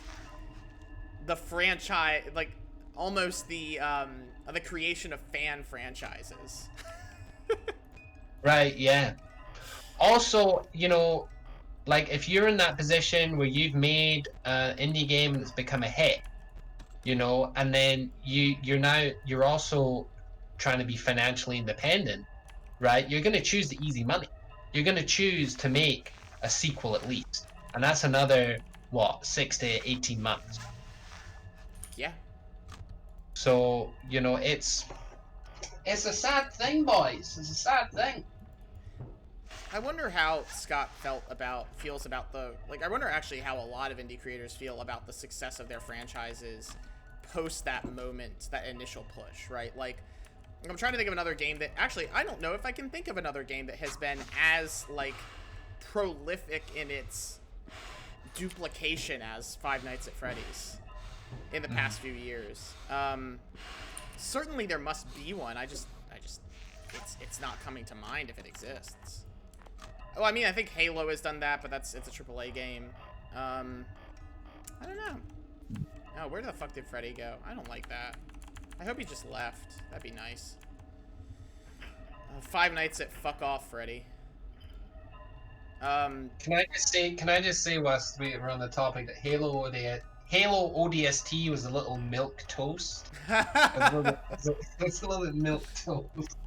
[SPEAKER 1] the franchise, like, almost the creation of fan franchises.
[SPEAKER 3] Right, yeah. Also, you know, like if you're in that position where you've made an indie game that's become a hit, you know, and then you're also trying to be financially independent, right? You're going to choose the easy money. You're going to choose to make a sequel at least, and that's another what 6 to 18 months.
[SPEAKER 1] Yeah.
[SPEAKER 3] So you know, it's a sad thing, boys. It's a sad thing.
[SPEAKER 1] I wonder how Scott feels about the, like, I wonder actually how a lot of indie creators feel about the success of their franchises post that moment, that initial push, right? Like, I'm trying to think of another game that, actually, I don't know if I can think of another game that has been as, like, prolific in its duplication as Five Nights at Freddy's in the past few years. Certainly there must be one. It's not coming to mind if it exists. Oh, I mean, I think Halo has done that, but it's a AAA game. I don't know. Oh, where the fuck did Freddy go? I don't like that. I hope he just left. That'd be nice. Five Nights at Fuck Off Freddy.
[SPEAKER 3] Can I just say whilst we're on the topic that Halo ODST was a little milk toast. It's a little bit milk toast.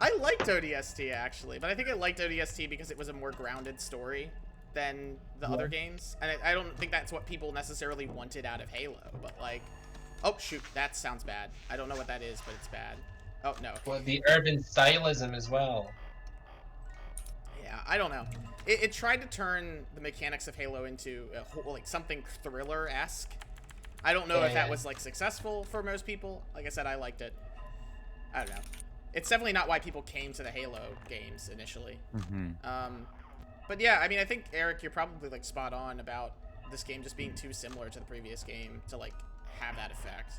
[SPEAKER 1] I liked ODST actually, but I think I liked ODST because it was a more grounded story than the other games, and I don't think that's what people necessarily wanted out of Halo. But like, oh shoot, that sounds bad. I don't know what that is, but it's bad. Oh no.
[SPEAKER 3] Well, the urban stylism as well.
[SPEAKER 1] Yeah, I don't know. It tried to turn the mechanics of Halo into like something thriller-esque. I don't know if that was like successful for most people. Like I said, I liked it. I don't know. It's definitely not why people came to the Halo games initially. But yeah, I mean, I think Eric, you're probably like spot on about this game just being too similar to the previous game to like have that effect.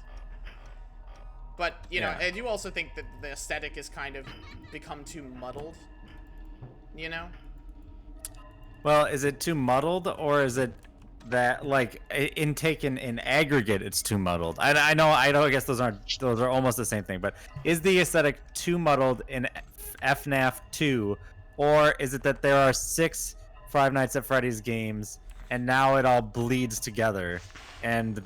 [SPEAKER 1] But you know, I do also think that the aesthetic has kind of become too muddled. You know?
[SPEAKER 2] Well, is it too muddled, or is it that like in aggregate it's too muddled? I know. I guess those are almost the same thing. But is the aesthetic too muddled in FNAF 2, or is it that there are 6 Five Nights at Freddy's games and now it all bleeds together, and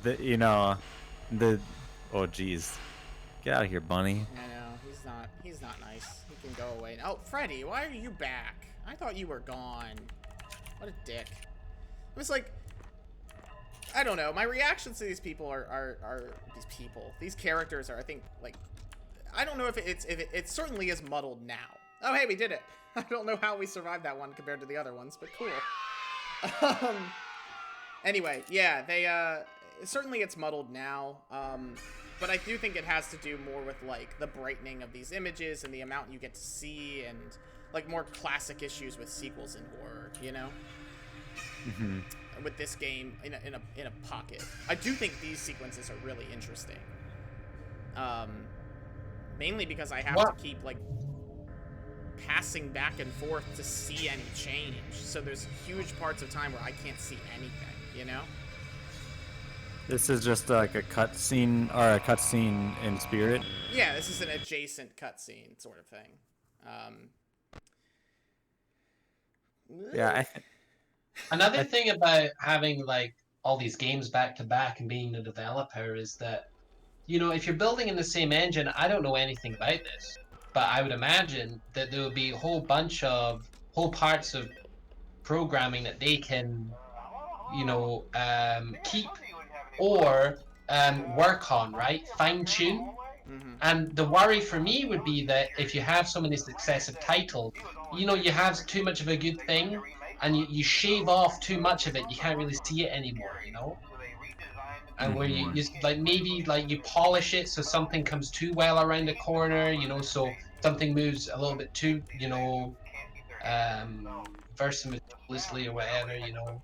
[SPEAKER 2] oh geez, get out of here, Bunny.
[SPEAKER 1] I know he's not nice. He can go away. Oh, Freddy, why are you back? I thought you were gone. What a dick. It was like, I don't know. My reactions to these people these characters are, I think, like, I don't know if it certainly is muddled now. Oh, hey, we did it. I don't know how we survived that one compared to the other ones, but cool. Anyway, yeah, certainly it's muddled now. But I do think it has to do more with, like, the brightening of these images and the amount you get to see, and like more classic issues with sequels in horror, you know? With this game in a pocket. I do think these sequences are really interesting. Mainly because I have to keep like passing back and forth to see any change. So there's huge parts of time where I can't see anything, you know?
[SPEAKER 2] This is just like a cutscene, or a cutscene in spirit.
[SPEAKER 1] Yeah, this is an adjacent cutscene sort of thing.
[SPEAKER 2] Yeah.
[SPEAKER 3] Another thing about having like all these games back to back and being the developer is that, you know, if you're building in the same engine, I don't know anything about this, but I would imagine that there would be a whole parts of programming that they can, you know, keep or work on, right? Fine tune. And the worry for me would be that if you have so many successive titles, you know, you have too much of a good thing, and you shave off too much of it, you can't really see it anymore, you know? And where you like, maybe like you polish it so something comes too well around the corner, you know, so something moves a little bit too, you know, versatilely or whatever, you know.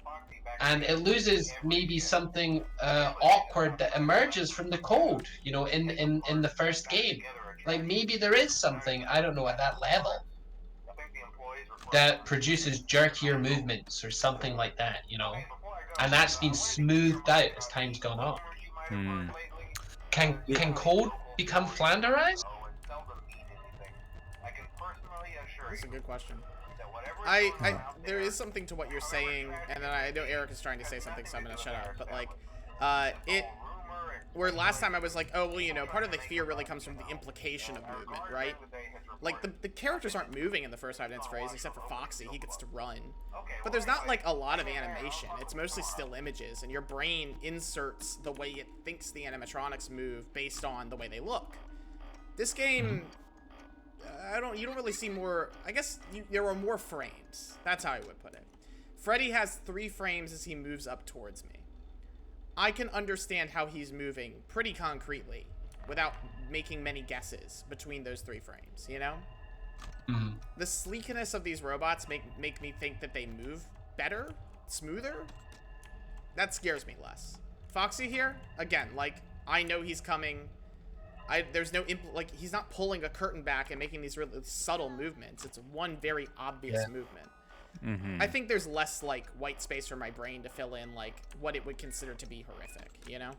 [SPEAKER 3] And it loses maybe something awkward that emerges from the code, you know, in the first game. Like maybe there is something, I don't know, at that level. that produces jerkier movements or something like that, you know? And that's been smoothed out as time's gone on.
[SPEAKER 2] Hmm.
[SPEAKER 3] Can code become flanderized?
[SPEAKER 1] That's a good question. There is something to what you're saying, and then I know Eric is trying to say something, so I'm gonna shut up. But like, where last time I was like, oh well, you know, part of the fear really comes from the implication of movement, right? Like the characters aren't moving in the first 5 minutes phrase, except for Foxy. He gets to run, but there's not like a lot of animation. It's mostly still images, and your brain inserts the way it thinks the animatronics move based on the way they look. This game. You don't really see more. I guess there are more frames. That's how I would put it. Freddy has 3 frames as he moves up towards me. I can understand how he's moving pretty concretely without making many guesses between those 3 frames, you know?
[SPEAKER 3] Mm-hmm.
[SPEAKER 1] The sleekness of these robots make me think that they move better, smoother. That scares me less. Foxy here, again, like, I know he's coming. There's no like he's not pulling a curtain back and making these really subtle movements. It's one very obvious movement.
[SPEAKER 2] Mm-hmm.
[SPEAKER 1] I think there's less like white space for my brain to fill in like what it would consider to be horrific, you know?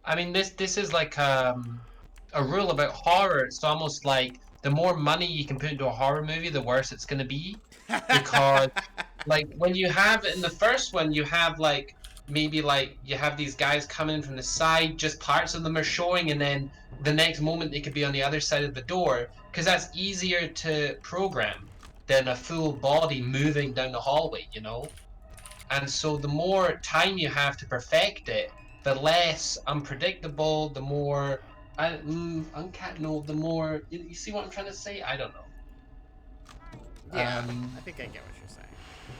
[SPEAKER 3] I mean, this is like a rule about horror. It's almost like the more money you can put into a horror movie, the worse it's going to be. Because like when you have in the first one, you have like maybe like you have these guys coming from the side, just parts of them are showing, and then the next moment they could be on the other side of the door, because that's easier to program than a full body moving down the hallway, you know? And so the more time you have to perfect it, the less unpredictable, the more the more you see what I'm trying to say? I don't know.
[SPEAKER 1] Yeah, I think I get what you're saying.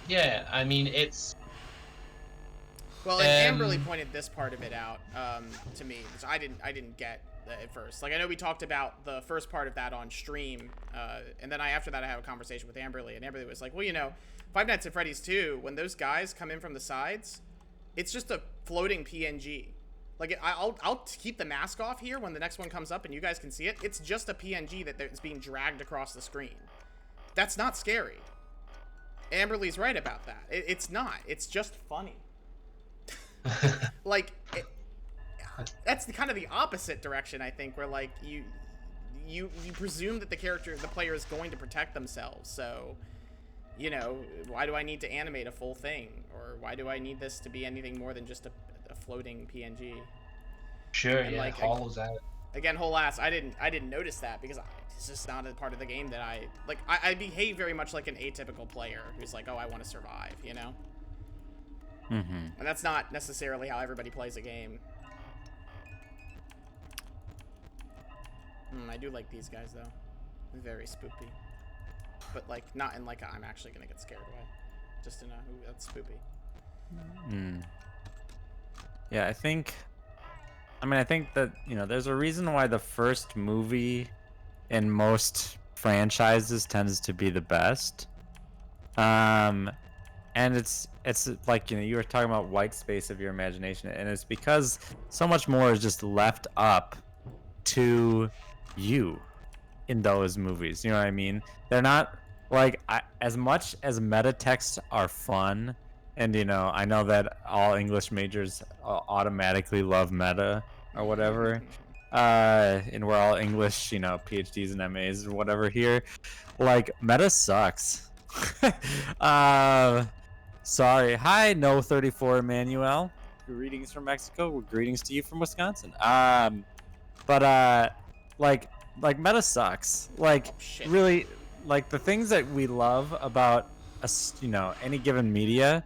[SPEAKER 3] Yeah, I mean it's.
[SPEAKER 1] Well, and Amberly pointed this part of it out to me, which I didn't get at first. Like, I know we talked about the first part of that on stream, and then after that I have a conversation with Amberly, and Amberly was like, well, you know, Five Nights at Freddy's 2, when those guys come in from the sides, it's just a floating PNG. Like, I'll keep the mask off here when the next one comes up and you guys can see it. It's just a PNG that's being dragged across the screen. That's not scary. Amberly's right about that. It's not. It's just funny. Like, that's kind of the opposite direction, I think, where like you presume that the player is going to protect themselves. So, you know, why do I need to animate a full thing, or why do I need this to be anything more than just a floating PNG?
[SPEAKER 3] Sure,
[SPEAKER 1] and
[SPEAKER 3] yeah,
[SPEAKER 1] like,
[SPEAKER 3] hollows out.
[SPEAKER 1] Again, whole ass, I didn't notice that because it's just not a part of the game that I behave very much like an atypical player who's like, oh, I want to survive, you know.
[SPEAKER 2] Mm-hmm.
[SPEAKER 1] And that's not necessarily how everybody plays a game. I do like these guys, though. Very spoopy. But, like, not in, like, I'm actually gonna get scared way. Just in a, ooh, that's spoopy.
[SPEAKER 2] Yeah, I think that, you know, there's a reason why the first movie in most franchises tends to be the best. And it's like, you know, you were talking about white space of your imagination, and it's because so much more is just left up to you in those movies. You know what I mean? They're not like, as much as meta texts are fun, and you know, I know that all English majors automatically love meta or whatever, and we're all English, you know, PhDs and MAs or whatever here. Like, meta sucks. Sorry. Hi, No 34 Emmanuel. Greetings from Mexico. Greetings to you from Wisconsin. But like meta sucks. Like, really, like the things that we love about you know, any given media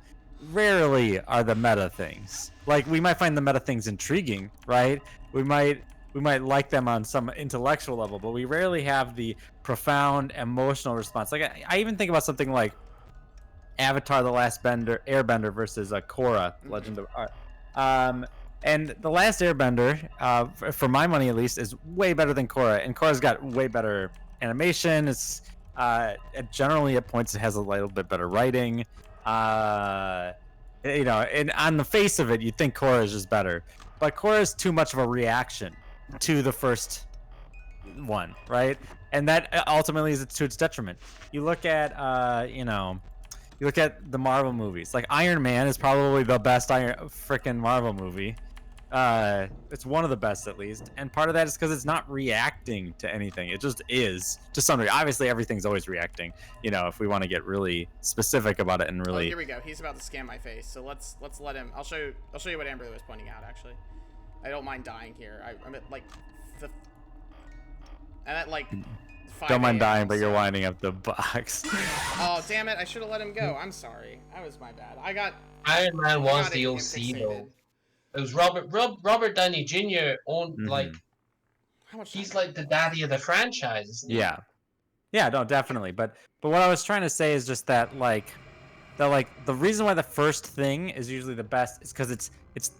[SPEAKER 2] rarely are the meta things. Like, we might find the meta things intriguing, right? We might like them on some intellectual level, but we rarely have the profound emotional response. Like, I even think about something like Avatar: The Last Airbender versus Korra, Legend of Art. And The Last Airbender, for my money at least, is way better than Korra, and Korra's got way better animation. It's generally at points it has a little bit better writing. You know, and on the face of it, you'd think Korra is just better, but Korra is too much of a reaction to the first one, right? and that ultimately is to its detriment. You look at you look at the Marvel movies. Like Iron Man is probably the best freaking Marvel movie. It's one of the best at least, and part of that is because it's not reacting to anything. It just is to some degree. Obviously, everything's always reacting. If we want to get really specific about it and really.
[SPEAKER 1] Oh, here we go. He's about to scan my face, so let's let him. I'll show you what Amber was pointing out. Actually, I don't mind dying here. I'm at like the. I'm at like. 5
[SPEAKER 2] Don't mind
[SPEAKER 1] a.m.,
[SPEAKER 2] dying, but
[SPEAKER 1] so.
[SPEAKER 2] you're winding up the box.
[SPEAKER 1] Oh damn it! I should have let him go. I'm sorry. That was my bad.
[SPEAKER 3] Iron Man was
[SPEAKER 1] got
[SPEAKER 3] the
[SPEAKER 1] him
[SPEAKER 3] OC
[SPEAKER 1] fixated.
[SPEAKER 3] though. It was Robert Downey Jr. owned like
[SPEAKER 1] How much
[SPEAKER 3] he's
[SPEAKER 1] time?
[SPEAKER 3] like the daddy of the franchise, isn't he?
[SPEAKER 2] Yeah, no, definitely. But what I was trying to say is just that the reason why the first thing is usually the best is because it's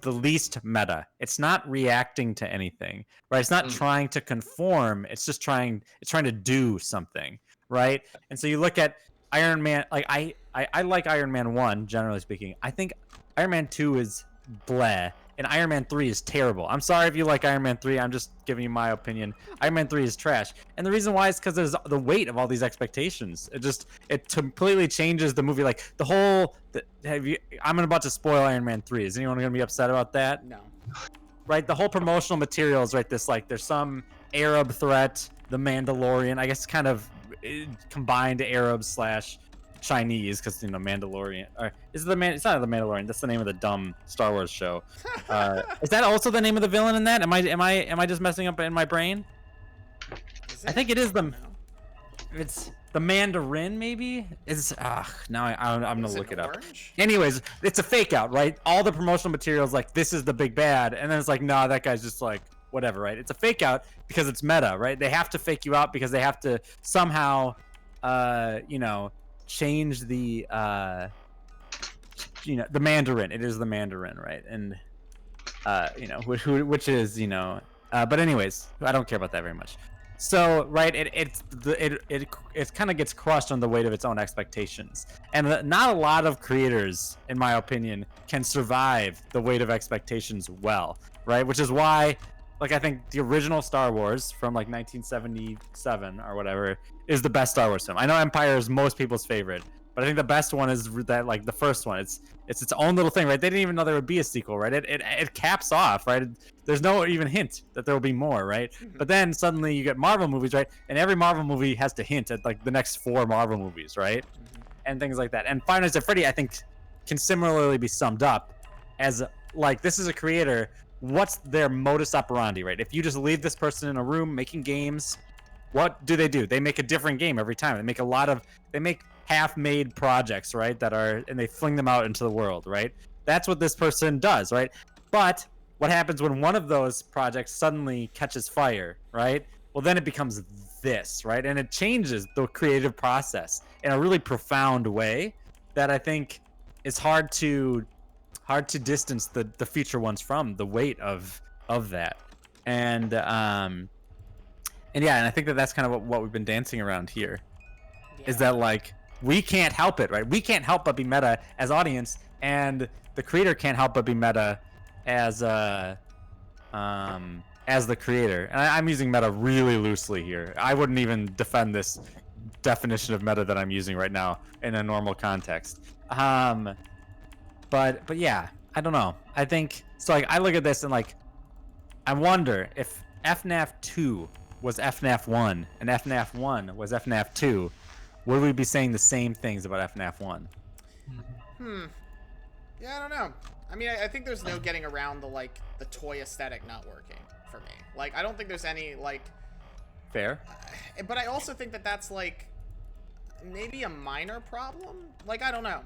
[SPEAKER 2] the least meta. It's not reacting to anything, right? It's not trying to conform. It's just trying to do something, right? And so you look at Iron Man. Like I like Iron Man 1, generally speaking. I think Iron Man 2 is bleh, and Iron Man 3 is terrible. I'm sorry if you like Iron Man 3. I'm just giving you my opinion. Iron Man 3 is trash. And the reason why is because there's the weight of all these expectations. It completely changes the movie. Like I'm about to spoil Iron Man 3. Is anyone going to be upset about that?
[SPEAKER 1] No.
[SPEAKER 2] Right? The whole promotional materials, right? There's some Arab threat, the Mandalorian. I guess kind of combined Arab / Chinese, because Mandalorian. Or is it it's not the Mandalorian. That's the name of the dumb Star Wars show. Is that also the name of the villain in that? Am I just messing up in my brain? I think it is it's the Mandarin, maybe. It's now I'm gonna look it up.
[SPEAKER 1] Orange?
[SPEAKER 2] Anyways, it's a fake out, right? All the promotional materials like this is the big bad, and then it's like nah, that guy's just like whatever, right? It's a fake out because it's meta, right? They have to fake you out because they have to somehow change the the Mandarin. It is the Mandarin, right? And which is but anyways, I don't care about that very much. So right, it kind of gets crushed on the weight of its own expectations, and not a lot of creators, in my opinion, can survive the weight of expectations well, right? Which is why, like, I think the original Star Wars from like 1977 or whatever is the best Star Wars film. I know Empire is most people's favorite, but I think the best one is that, like, the first one. It's its own little thing, right? They didn't even know there would be a sequel, right? It caps off, right? There's no even hint that there will be more, right? But then suddenly you get Marvel movies, right? And every Marvel movie has to hint at like the next 4 Marvel movies, right? And things like that. And Five Nights at Freddy, I think, can similarly be summed up as like, this is a creator. What's their modus operandi, right? If you just leave this person in a room making games, what do? They make a different game every time. They make half-made projects, right? And they fling them out into the world, right? That's what this person does, right? But what happens when one of those projects suddenly catches fire, right? Well, then it becomes this, right? And it changes the creative process in a really profound way that I think is hard to distance the future ones from the weight of that. And I think that's kind of what we've been dancing around here. Yeah. Is that like we can't help it, right? We can't help but be meta as audience, and the creator can't help but be meta as the creator. And I'm using meta really loosely here. I wouldn't even defend this definition of meta that I'm using right now in a normal context. But yeah, I don't know. I think so. Like, I look at this and like, I wonder if FNAF 2 was FNAF 1 and FNAF 1 was FNAF 2, would we be saying the same things about FNAF 1?
[SPEAKER 1] Yeah, I don't know. I mean, I think there's no getting around the toy aesthetic not working for me. Like, I don't think there's any, like...
[SPEAKER 2] Fair.
[SPEAKER 1] But I also think that that's, like, maybe a minor problem? Like, I don't know.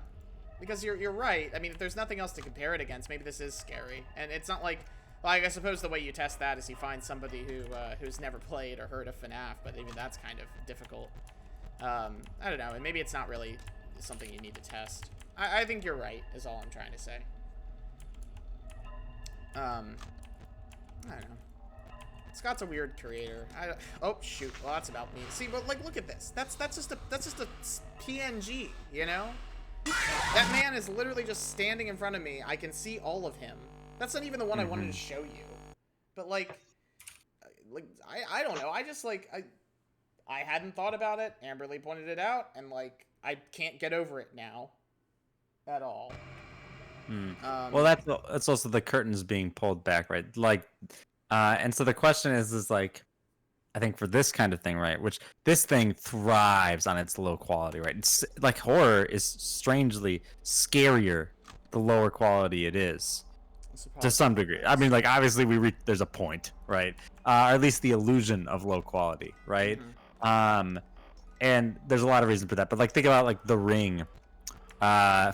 [SPEAKER 1] Because you're right. I mean, if there's nothing else to compare it against, maybe this is scary. And it's not like... Like, I suppose the way you test that is you find somebody who's never played or heard of FNAF, but even that's kind of difficult. I don't know, and maybe it's not really something you need to test. I think you're right, is all I'm trying to say. I don't know. Scott's a weird creator. Oh shoot, well that's about me. See, but like, look at this. That's just a PNG, you know? That man is literally just standing in front of me. I can see all of him. That's not even the one I wanted to show you. But like I don't know. I just like I hadn't thought about it. Amberly pointed it out, and like I can't get over it now, at all.
[SPEAKER 2] Well, that's also the curtains being pulled back, right? Like, and so the question is like, I think for this kind of thing, right? Which this thing thrives on its low quality, right? It's like horror is strangely scarier the lower quality it is, to some degree. I mean, like obviously there's a point, right? Or at least the illusion of low quality, right? And there's a lot of reason for that. But like think about like The Ring.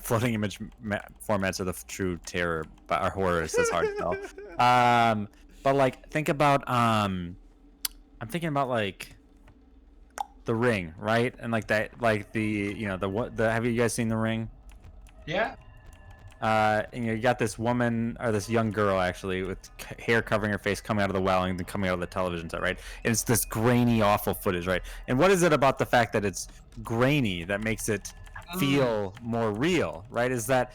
[SPEAKER 2] Floating image formats are the true terror, but our horror is hard to tell. But like think about I'm thinking about like The Ring, right? And like that, like the have you guys seen The Ring?
[SPEAKER 3] Yeah.
[SPEAKER 2] And you got this woman or this young girl actually with hair covering her face coming out of the well and then coming out of the television set, right? And it's this grainy, awful footage, right? And what is it about the fact that it's grainy that makes it feel more real, right? It's that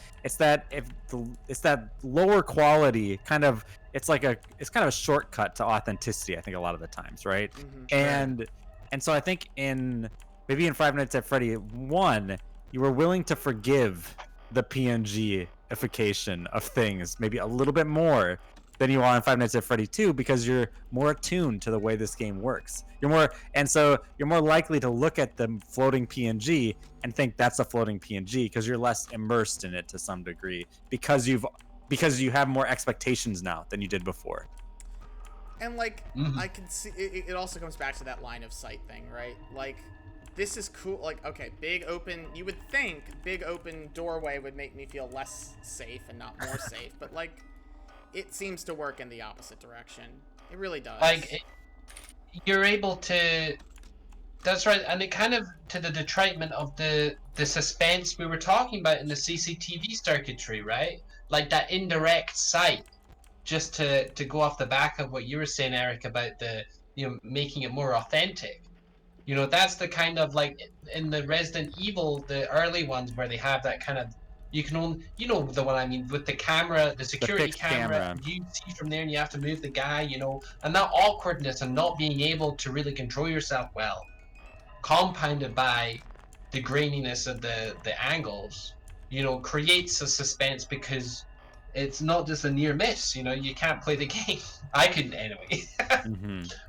[SPEAKER 2] lower quality kind of it's kind of a shortcut to authenticity, I think, a lot of the times, right? And so I think maybe in Five Nights at Freddy 1, you were willing to forgive the PNG-ification of things maybe a little bit more than you are in Five Nights at Freddy 2 because you're more attuned to the way this game works. You're more likely to look at the floating PNG and think that's a floating PNG because you're less immersed in it to some degree because you have more expectations now than you did before.
[SPEAKER 1] And like I can see it also comes back to that line of sight thing, right? Like this is cool. Like, okay, big open, you would think big open doorway would make me feel less safe and not more safe, but like it seems to work in the opposite direction. It really does.
[SPEAKER 3] Like you're able to, that's right, and it kind of to the detriment of the suspense we were talking about in the CCTV circuitry, right? Like that indirect sight, just to go off the back of what you were saying, Eric, about the making it more authentic. That's the kind of like in the Resident Evil, the early ones where they have that kind of, you can only, the one I mean, with the camera, the security camera, you see from there and you have to move the guy, and that awkwardness and not being able to really control yourself well, compounded by the graininess of the angles, creates a suspense because it's not just a near miss, you can't play the game. I couldn't anyway.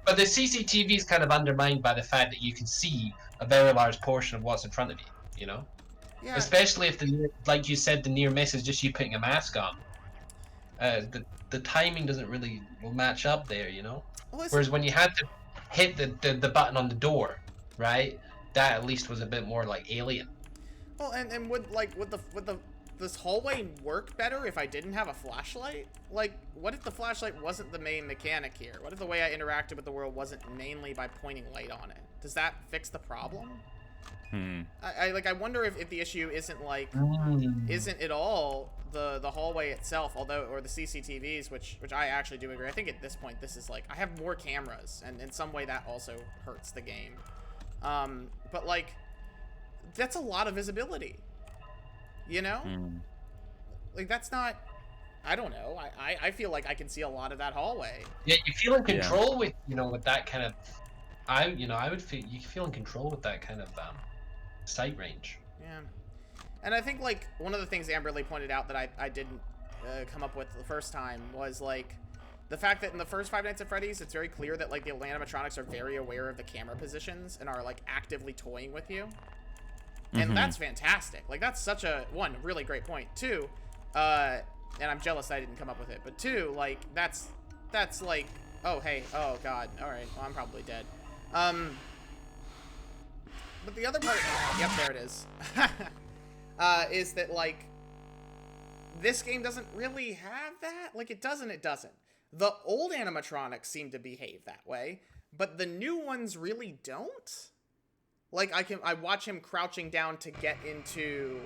[SPEAKER 3] But the CCTV is kind of undermined by the fact that you can see a very large portion of what's in front of you, Yeah. Especially if like you said, the near miss is just you putting a mask on. The timing doesn't really match up there, Whereas when you had to hit the button on the door, right? That at least was a bit more like Alien.
[SPEAKER 1] Well, and would this hallway work better if I didn't have a flashlight? Like, what if the flashlight wasn't the main mechanic here? What if the way I interacted with the world wasn't mainly by pointing light on it? Does that fix the problem? I wonder if the issue isn't isn't it all the hallway itself, or the CCTVs, which I actually do agree. I think at this point this is like I have more cameras, and in some way that also hurts the game. But like that's a lot of visibility. Like that's not, I don't know. I feel like I can see a lot of that hallway.
[SPEAKER 3] Yeah, you feel in control with with that kind of. I would feel you feel in control with that kind of sight range.
[SPEAKER 1] Yeah, and I think like one of the things Amberly pointed out that I didn't come up with the first time was like the fact that in the first Five Nights at Freddy's, it's very clear that like the animatronics are very aware of the camera positions and are like actively toying with you. And that's fantastic. Like, that's such a, one, really great point. Two, and I'm jealous I didn't come up with it, but two, like, that's like, oh, hey, oh, God, all right, well, I'm probably dead. But the other part, yep, there it is, is that, like, this game doesn't really have that. Like, it doesn't. The old animatronics seem to behave that way, but the new ones really don't. Like, I watch him crouching down to get into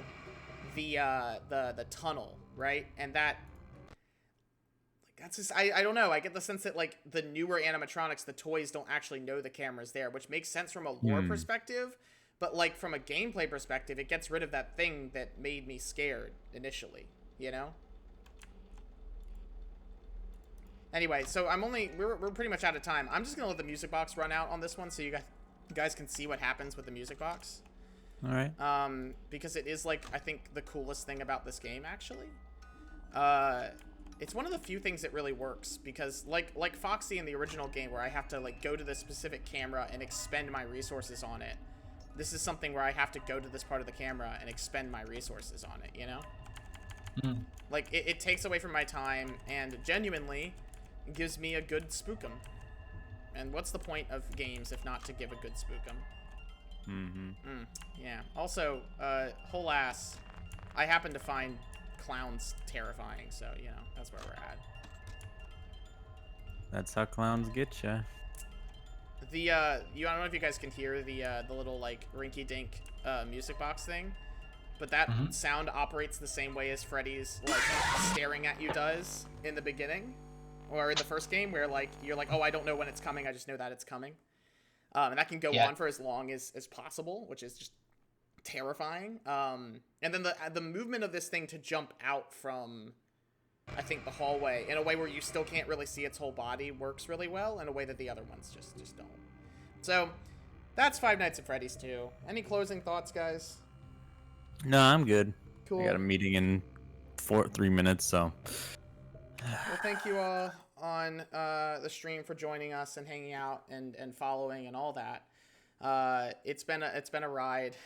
[SPEAKER 1] the tunnel, right? And that, like, that's just, I don't know. I get the sense that, like, the newer animatronics, the toys don't actually know the camera's there, which makes sense from a lore perspective. But, like, from a gameplay perspective, it gets rid of that thing that made me scared initially, Anyway, so we're pretty much out of time. I'm just gonna let the music box run out on this one, so you guys you guys can see what happens with the music box.
[SPEAKER 2] All right.
[SPEAKER 1] Because it is like, I think, the coolest thing about this game, actually. It's one of the few things that really works, because like Foxy in the original game, where I have to like go to this specific camera and expend my resources on it. This is something where I have to go to this part of the camera and expend my resources on it, you know?
[SPEAKER 3] Mm.
[SPEAKER 1] Like, it takes away from my time and genuinely gives me a good spookum. And what's the point of games if not to give a good spookum? Yeah. Also, whole ass, I happen to find clowns terrifying, so, you know, that's where we're at.
[SPEAKER 2] That's how clowns get ya.
[SPEAKER 1] The, I don't know if you guys can hear the little, like, rinky-dink, music box thing, but that sound operates the same way as Freddy's, like, staring at you does in the beginning, or in the first game, where, like, you're like, oh, I don't know when it's coming, I just know that it's coming. And that can go on for as long as possible, which is just terrifying. And then the movement of this thing to jump out from, I think, the hallway in a way where you still can't really see its whole body works really well in a way that the other ones just don't. So that's Five Nights at Freddy's 2. Any closing thoughts, guys?
[SPEAKER 2] No, I'm good.
[SPEAKER 1] Cool.
[SPEAKER 2] I got a meeting in 3 minutes, so.
[SPEAKER 1] Well, thank you all on the stream for joining us and hanging out and following and all that. It's been a ride.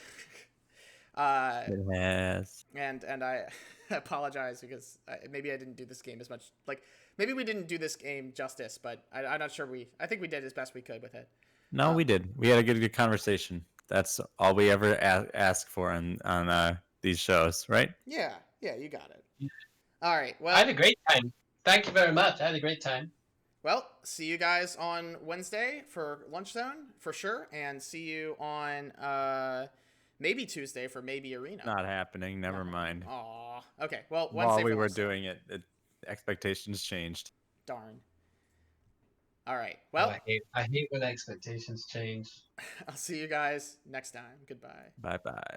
[SPEAKER 2] Yes.
[SPEAKER 1] And I apologize because maybe I didn't do this game as much. Like, maybe we didn't do this game justice, but I'm not sure I think we did as best we could with it.
[SPEAKER 2] No, we did. We had a good conversation. That's all we ever ask for on these shows, right?
[SPEAKER 1] Yeah, you got it. All right. Well,
[SPEAKER 3] I had a great time. Thank you very much. I had a great time.
[SPEAKER 1] Well, see you guys on Wednesday for Lunch Zone, for sure. And see you on maybe Tuesday for maybe Arena.
[SPEAKER 2] Not happening. Never mind.
[SPEAKER 1] Aw. Okay, well, Wednesday
[SPEAKER 2] While
[SPEAKER 1] for
[SPEAKER 2] we were
[SPEAKER 1] Lunch Zone.
[SPEAKER 2] doing it, expectations changed.
[SPEAKER 1] Darn. All right. Well,
[SPEAKER 3] I hate when expectations change.
[SPEAKER 1] I'll see you guys next time. Goodbye.
[SPEAKER 2] Bye-bye.